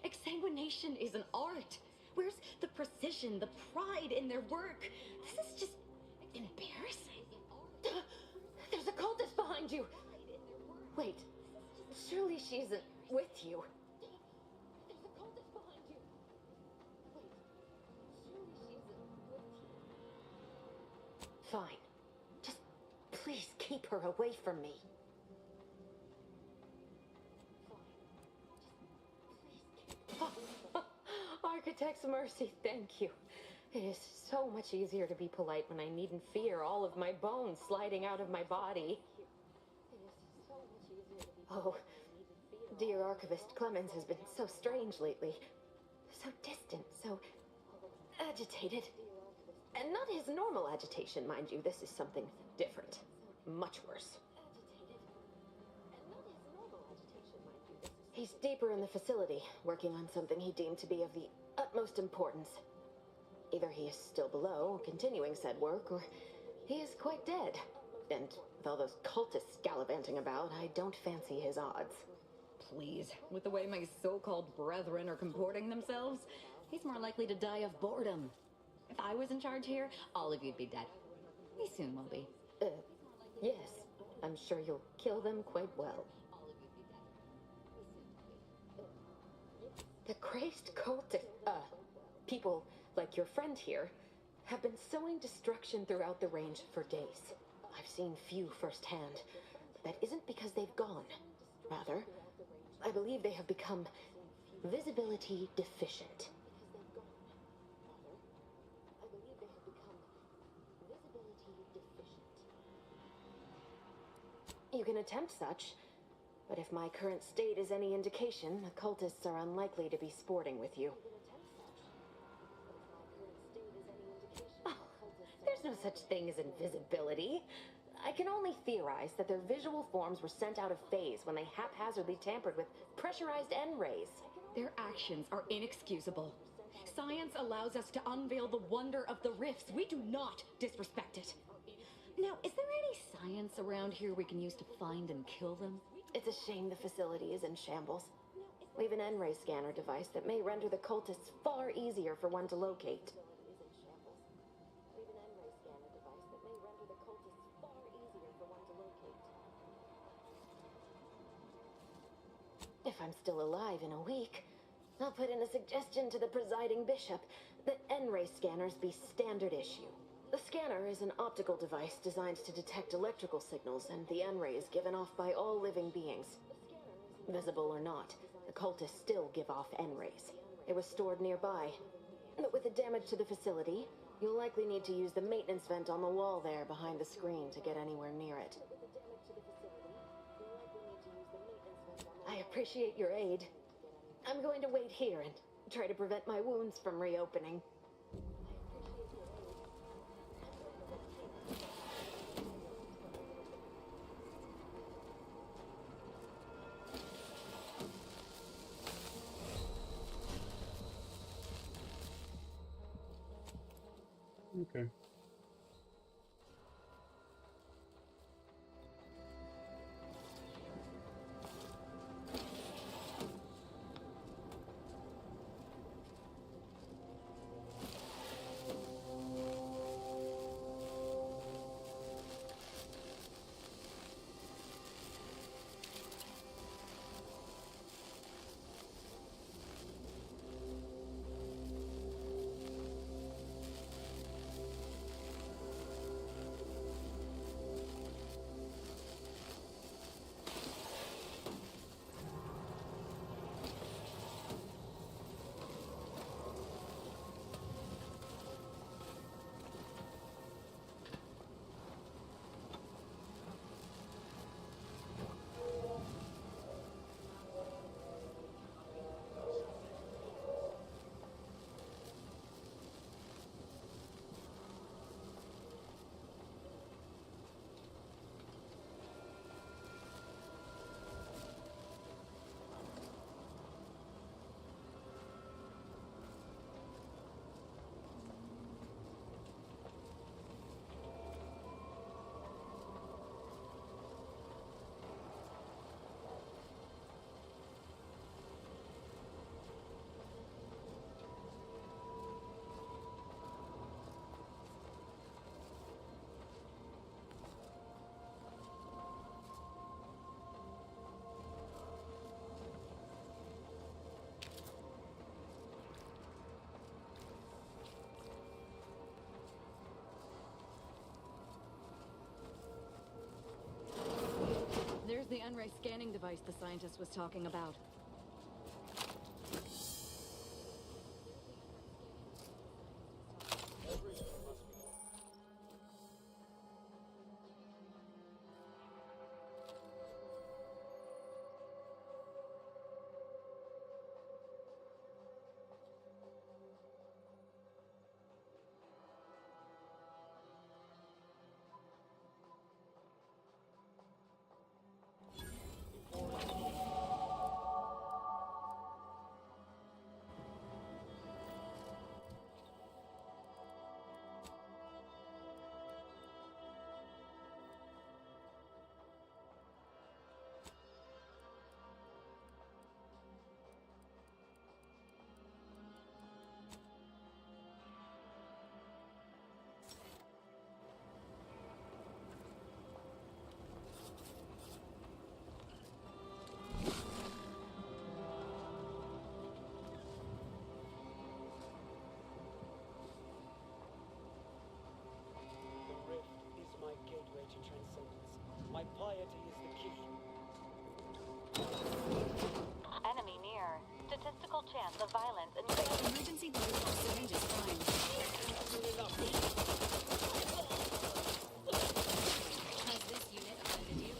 Exsanguination is an art. Where's the precision, the pride in their work? This is just embarrassing. There's a cultist behind you! Wait, surely she isn't with you. Fine. Just please keep her away from me. Architect's mercy, thank you. It is so much easier to be polite when I needn't fear all of my bones sliding out of my body. Oh, dear Archivist Clemens has been so strange lately. So distant, so agitated. And not his normal agitation, mind you. This is something different. Much worse. He's deeper in the facility, working on something he deemed to be of the utmost importance. Either he is still below, continuing said work, or he is quite dead. And with all those cultists gallivanting about, I don't fancy his odds. Please, with the way my so-called brethren are comporting themselves, he's more likely to die of boredom. If I was in charge here, all of you'd be dead. He soon will be. Yes. I'm sure you'll kill them quite well. The crazed people like your friend here have been sowing destruction throughout the range for days. I've seen few firsthand, but that isn't because they've gone. Rather, I believe they have become visibility deficient. You can attempt such, but if my current state is any indication, the cultists are unlikely to be sporting with you. Oh, there's no such thing as invisibility. I can only theorize that their visual forms were sent out of phase when they haphazardly tampered with pressurized N-rays. Their actions are inexcusable. Science allows us to unveil the wonder of the rifts. We do not disrespect it. Now, is there any science around here we can use to find and kill them? It's a shame the facility is in shambles. We have an N-ray scanner device that may render the cultists far easier for one to locate. If I'm still alive in a week, I'll put in a suggestion to the presiding bishop that N-ray scanners be standard issue. The scanner is an optical device designed to detect electrical signals and the N-rays given off by all living beings. Visible or not, the cultists still give off N-rays. It was stored nearby, but with the damage to the facility, you'll likely need to use the maintenance vent on the wall there behind the screen to get anywhere near it. I appreciate your aid. I'm going to wait here and try to prevent my wounds from reopening. Okay. scanning device the scientist was talking about. My piety is the key. Enemy near. Statistical chance of violence and Emergency protocol syringe is fine. Has this unit offended you?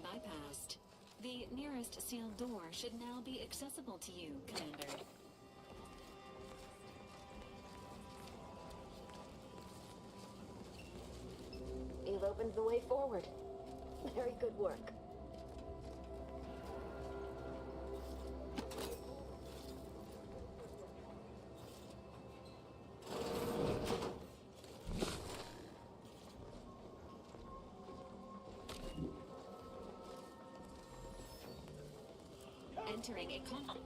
Bypassed. The nearest sealed door should now be accessible to you, Commander. You've opened the way forward. Very good work. Entering a conflict.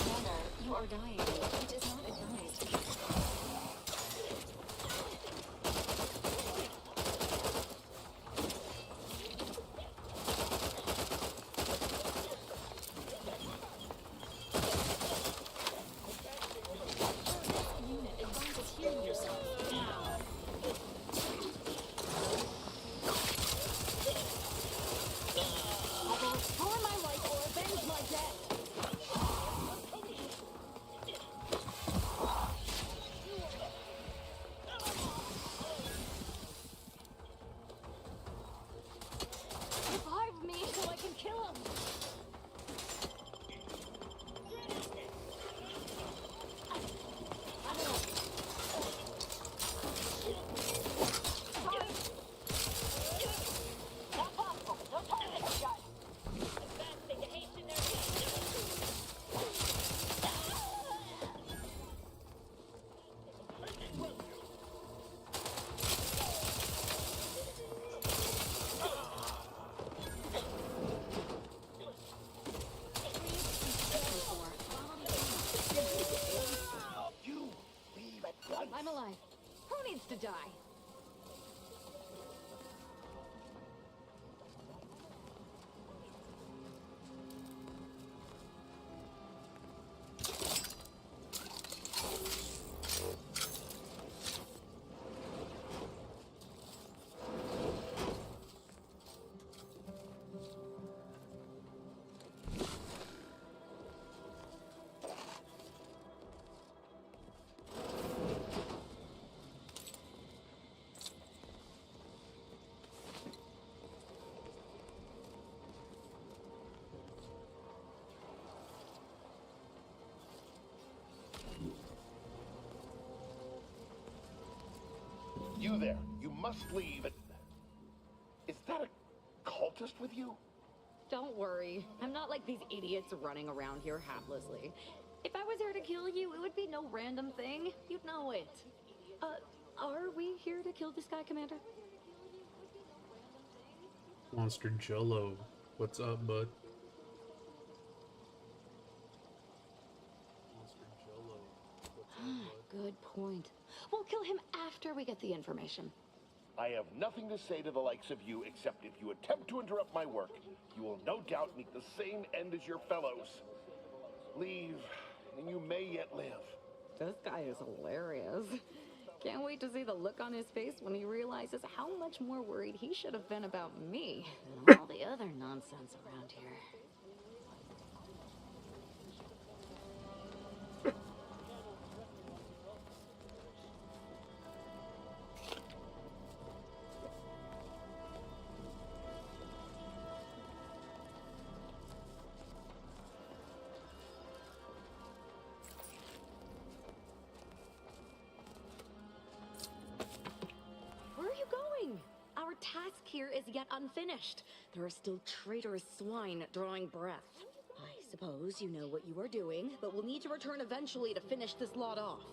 Commander, you are dying, which is not advised. Unit advises healing yourself now. Either restore my life or avenge my death. Who needs to die? You there, you must leave. Is that a cultist with you? Don't worry. I'm not like these idiots running around here haplessly. If I was here to kill you, it would be no random thing. You'd know it. Are we here to kill this guy, Commander? Monster Jello. What's up, bud? Monster Jello. What's up, bud? Good point. We'll kill him after we get the information. I have nothing to say to the likes of you, except if you attempt to interrupt my work, you will no doubt meet the same end as your fellows. Leave, and you may yet live. This guy is hilarious. Can't wait to see the look on his face when he realizes how much more worried he should have been about me than all the other nonsense around here. Our task here is yet unfinished. There are still traitorous swine drawing breath. I suppose you know what you are doing, but we'll need to return eventually to finish this lot off.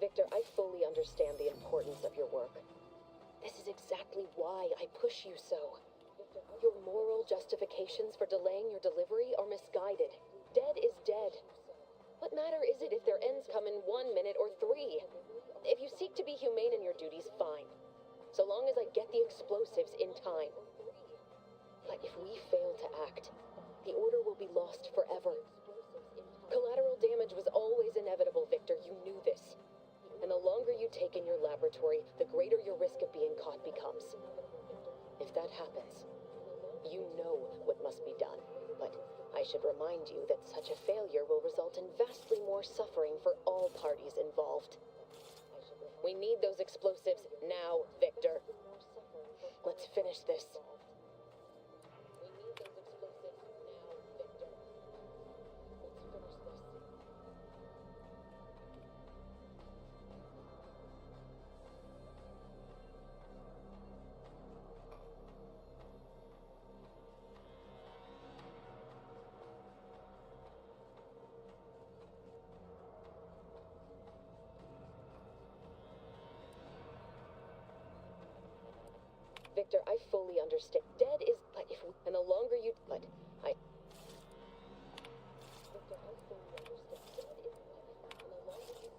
Victor, I fully understand the importance of your work. This is exactly why I push you so. Your moral justifications for delaying your delivery are misguided. Dead is dead. What matter is it if their ends come in 1 minute or 3? If you seek to be humane in your duties, fine. So long as I get the explosives in time. But if we fail to act, the order will be lost forever. Collateral damage was always inevitable, Victor. You knew this. And the longer you take in your laboratory, the greater your risk of being caught becomes. If that happens, you know what must be done. But I should remind you that such a failure will result in vastly more suffering for all parties involved. We need those explosives now, Victor. Let's finish this. Victor, I fully understand. Dead is, but if we, and the longer you, but I. Victor, I fully understand. Dead is, and the longer you,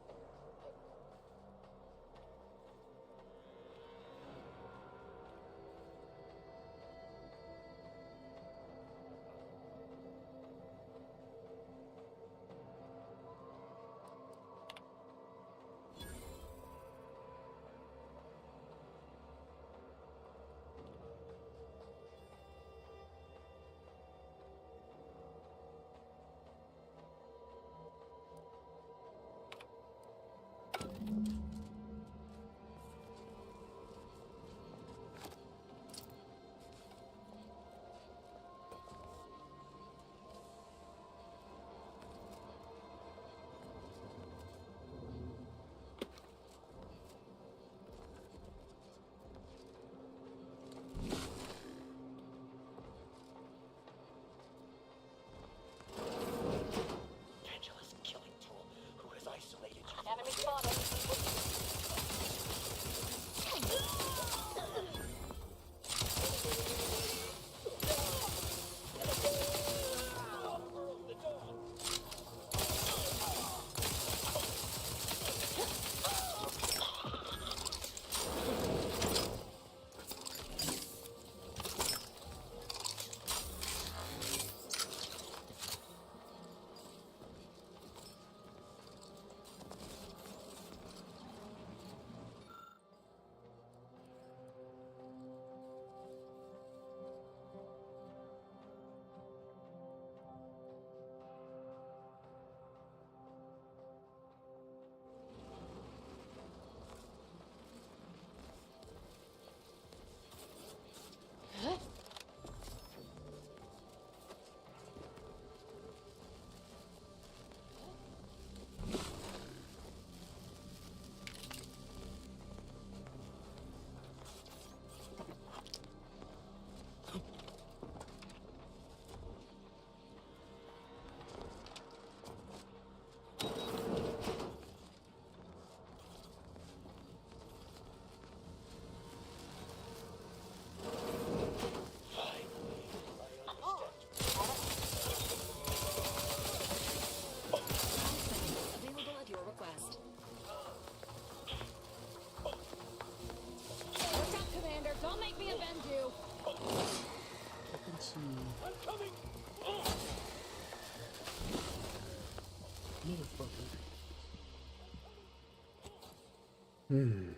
Hmm.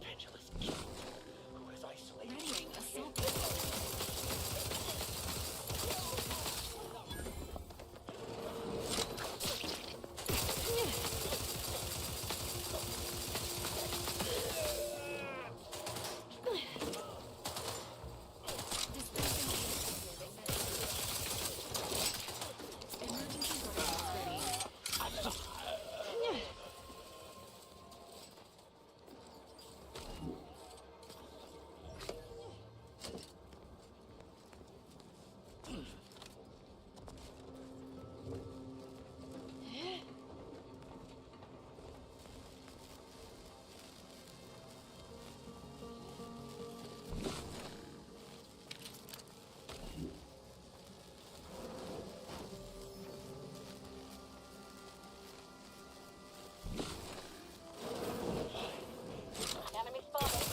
Pendulous kid who has isolated Readying assault pistol. Emergency guardians ready. Enemy spotted.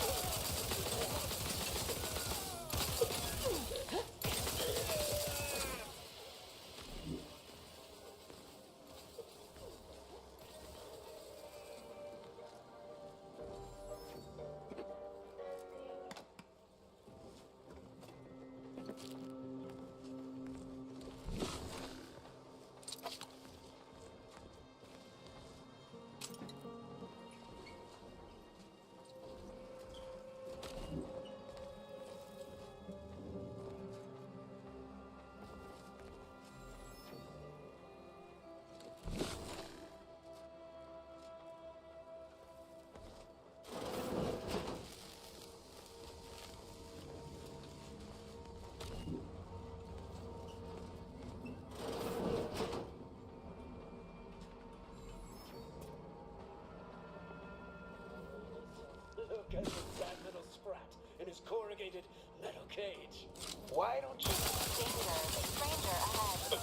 Look at that metal sprat in his corrugated metal cage. Why don't you... Danger. Stranger ahead.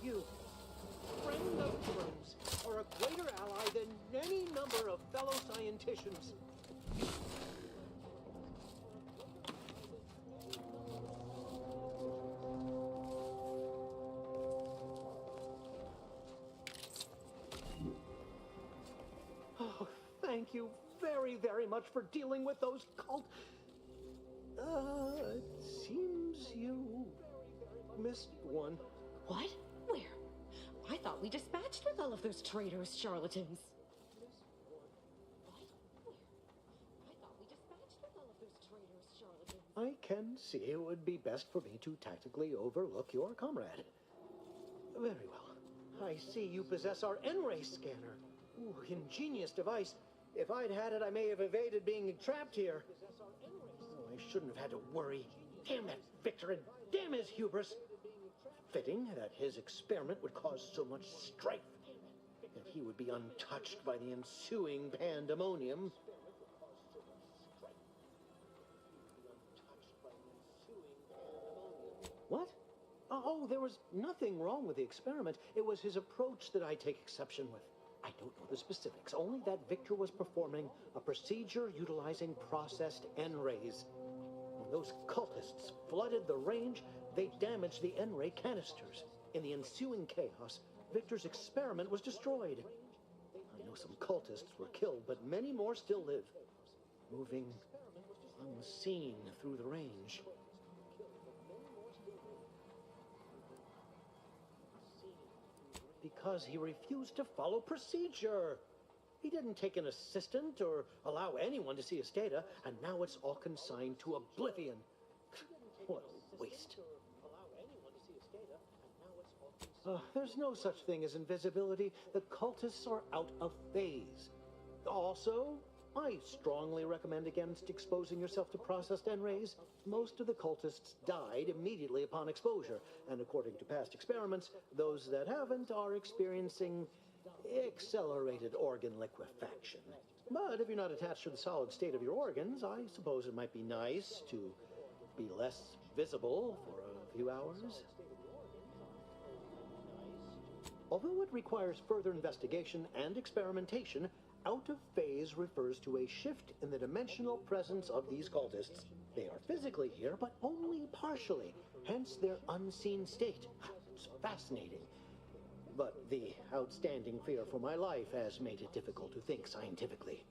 You, friend of friends, are a greater ally than any number of fellow scienticians. Oh, thank you very, very much for dealing with those cult... it seems you missed one. What? Where? I thought we dispatched with all of those traitors, charlatans. I can see it would be best for me to tactically overlook your comrade. Very well. I see you possess our N-ray scanner. Ooh, ingenious device. If I'd had it, I may have evaded being trapped here. Oh, I shouldn't have had to worry. Damn that Victor and damn his hubris. Fitting that his experiment would cause so much strife, that he would be untouched by the ensuing pandemonium. What? Oh, there was nothing wrong with the experiment. It was his approach that I take exception with. I don't know the specifics, only that Victor was performing a procedure utilizing processed N-rays. When those cultists flooded the range, they damaged the N-ray canisters. In the ensuing chaos, Victor's experiment was destroyed. I know some cultists were killed, but many more still live, moving unseen through the range. Because he refused to follow procedure. He didn't take an assistant or allow anyone to see his data, and now it's all consigned to oblivion. What a waste. There's no such thing as invisibility. The cultists are out of phase. Also, I strongly recommend against exposing yourself to processed N-rays. Most of the cultists died immediately upon exposure, and according to past experiments, those that haven't are experiencing accelerated organ liquefaction. But if you're not attached to the solid state of your organs, I suppose it might be nice to be less visible for a few hours. Although it requires further investigation and experimentation, out of phase refers to a shift in the dimensional presence of these cultists. They are physically here, but only partially, hence their unseen state. It's fascinating. But the outstanding fear for my life has made it difficult to think scientifically.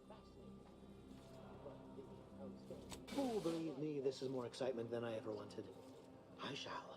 Oh, believe me, this is more excitement than I ever wanted. I shall.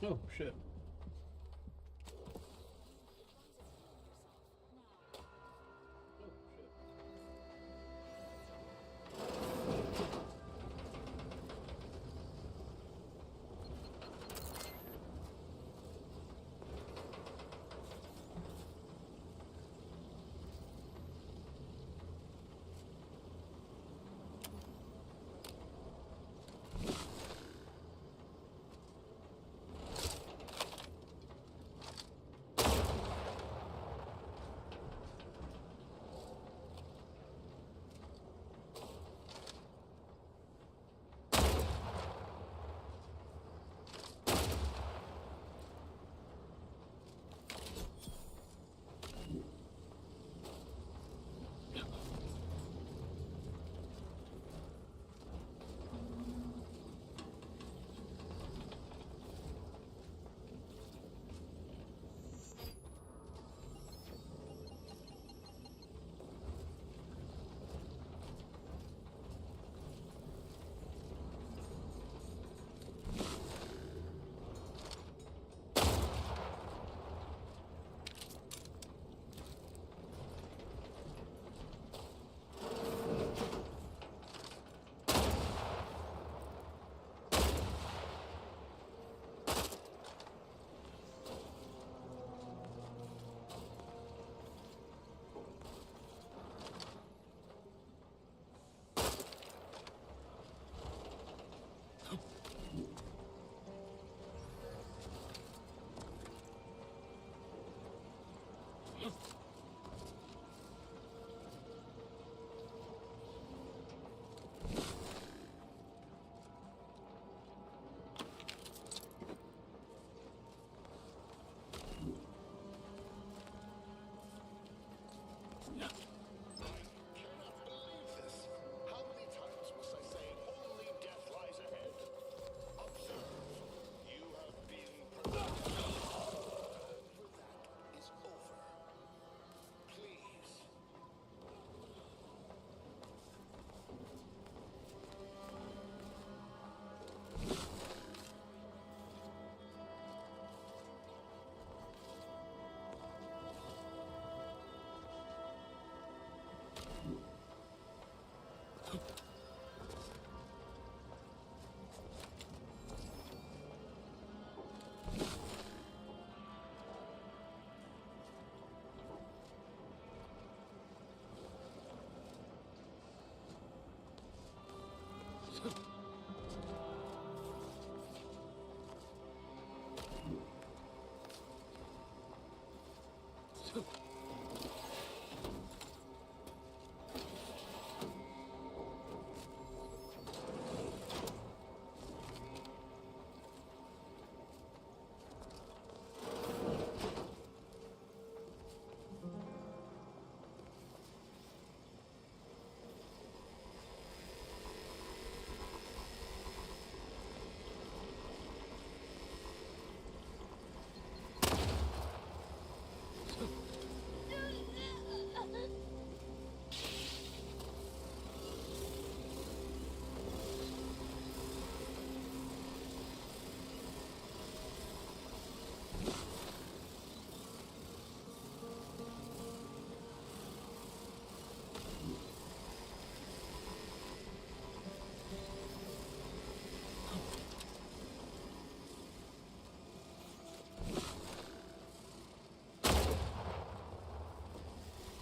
Oh, shit.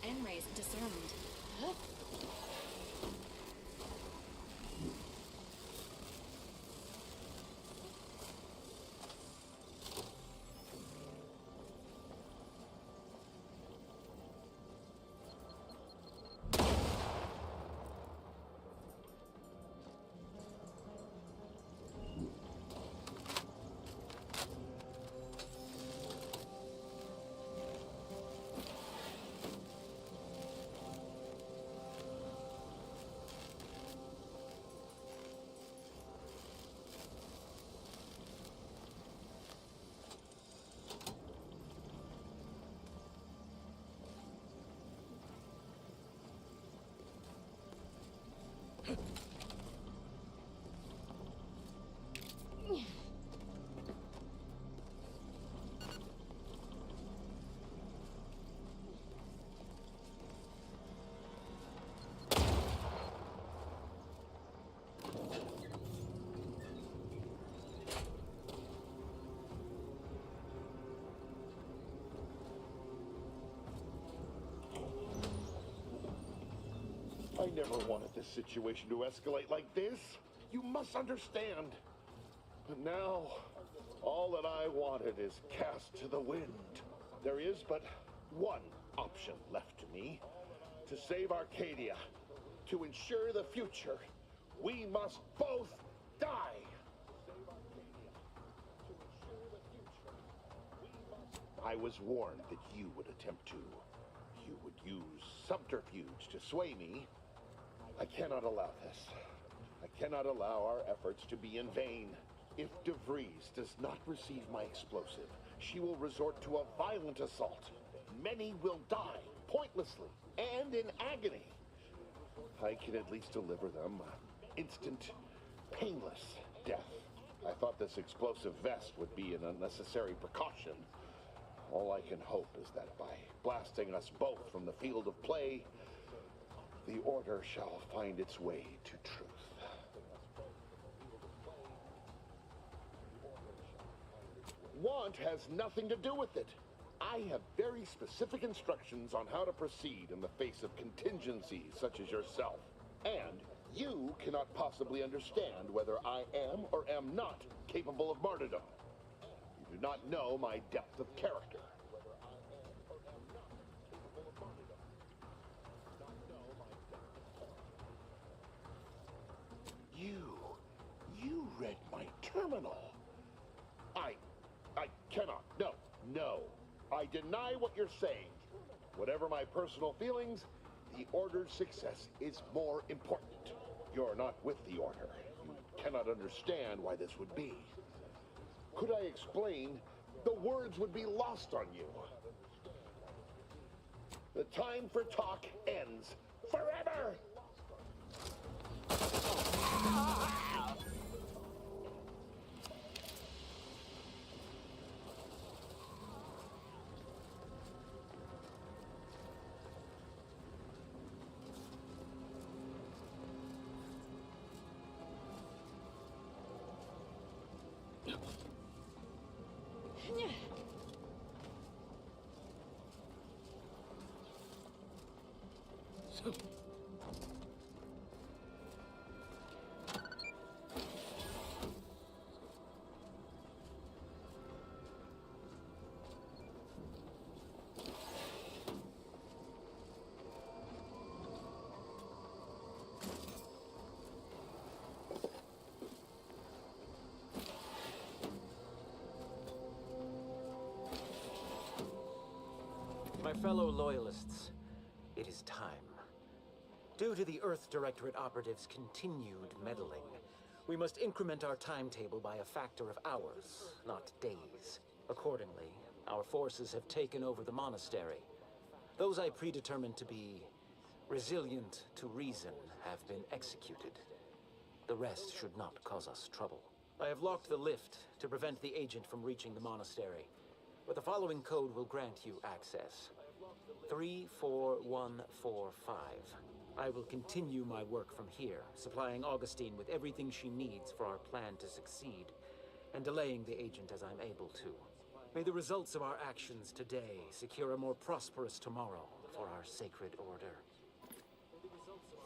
N-rays discerned. I never wanted this situation to escalate like this. You must understand. But now, all that I wanted is cast to the wind. There is but one option left to me. To save Arcadia, to ensure the future, we must both die. I was warned that you would attempt to. You would use subterfuge to sway me. I cannot allow this. I cannot allow our efforts to be in vain. If DeVries does not receive my explosive, she will resort to a violent assault. Many will die, pointlessly, and in agony. I can at least deliver them instant, painless death. I thought this explosive vest would be an unnecessary precaution. All I can hope is that by blasting us both from the field of play, the Order shall find its way to truth. Want has nothing to do with it. I have very specific instructions on how to proceed in the face of contingencies such as yourself. And you cannot possibly understand whether I am or am not capable of martyrdom. You do not know my depth of character. You read my terminal. I cannot. No. I deny what you're saying. Whatever my personal feelings, the Order's success is more important. You're not with the Order. You cannot understand why this would be. Could I explain, the words would be lost on you. The time for talk ends forever! My fellow Loyalists, it is time. Due to the Earth Directorate operatives' continued meddling, we must increment our timetable by a factor of hours, not days. Accordingly, our forces have taken over the monastery. Those I predetermined to be resilient to reason have been executed. The rest should not cause us trouble. I have locked the lift to prevent the agent from reaching the monastery, but the following code will grant you access. 34145. I will continue my work from here, supplying Augustine with everything she needs for our plan to succeed, and delaying the agent as I'm able to. May the results of our actions today secure a more prosperous tomorrow for our sacred order.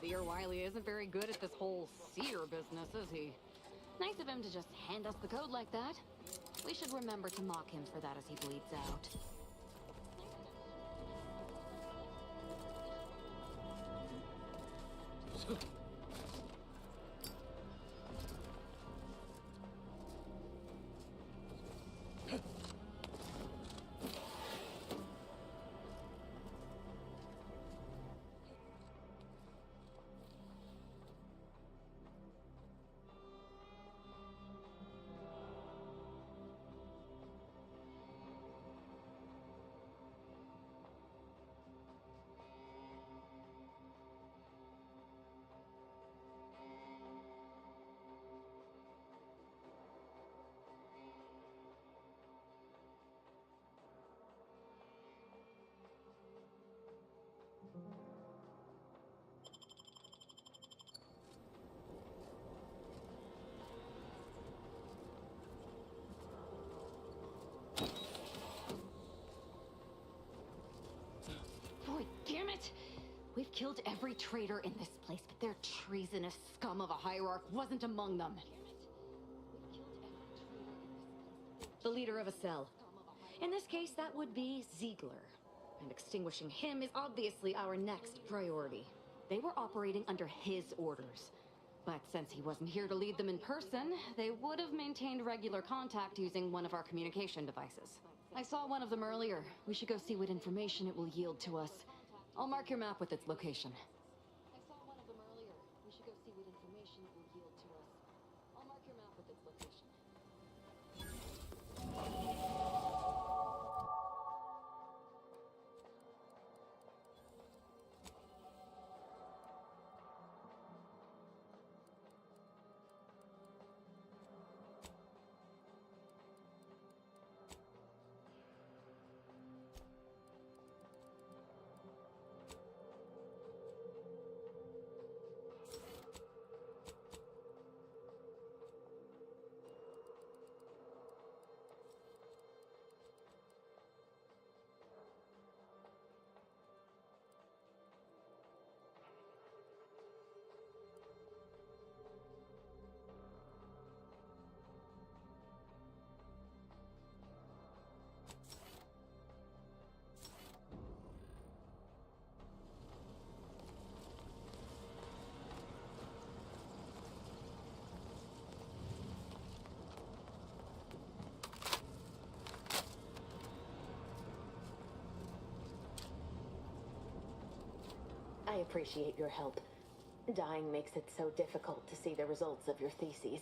Seer Wiley isn't very good at this whole seer business, is he? Nice of him to just hand us the code like that. We should remember to mock him for that as he bleeds out. We've killed every traitor in this place, but their treasonous scum of a hierarch wasn't among them. The leader of a cell. In this case, that would be Ziegler. And extinguishing him is obviously our next priority. They were operating under his orders. But since he wasn't here to lead them in person, they would have maintained regular contact using one of our communication devices. I saw one of them earlier. We should go see what information it will yield to us. I'll mark your map with its location. I saw one of them earlier. We should go see what information it will yield to us. I'll mark your map with its location. I appreciate your help. Dying makes it so difficult to see the results of your theses.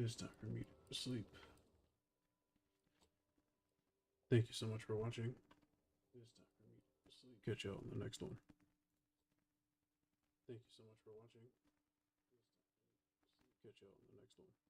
It's time for me to go to sleep. Thank you so much for watching. It's time for me to go to sleep. Catch y'all in the next one. Thank you so much for watching. Catch y'all in the next one.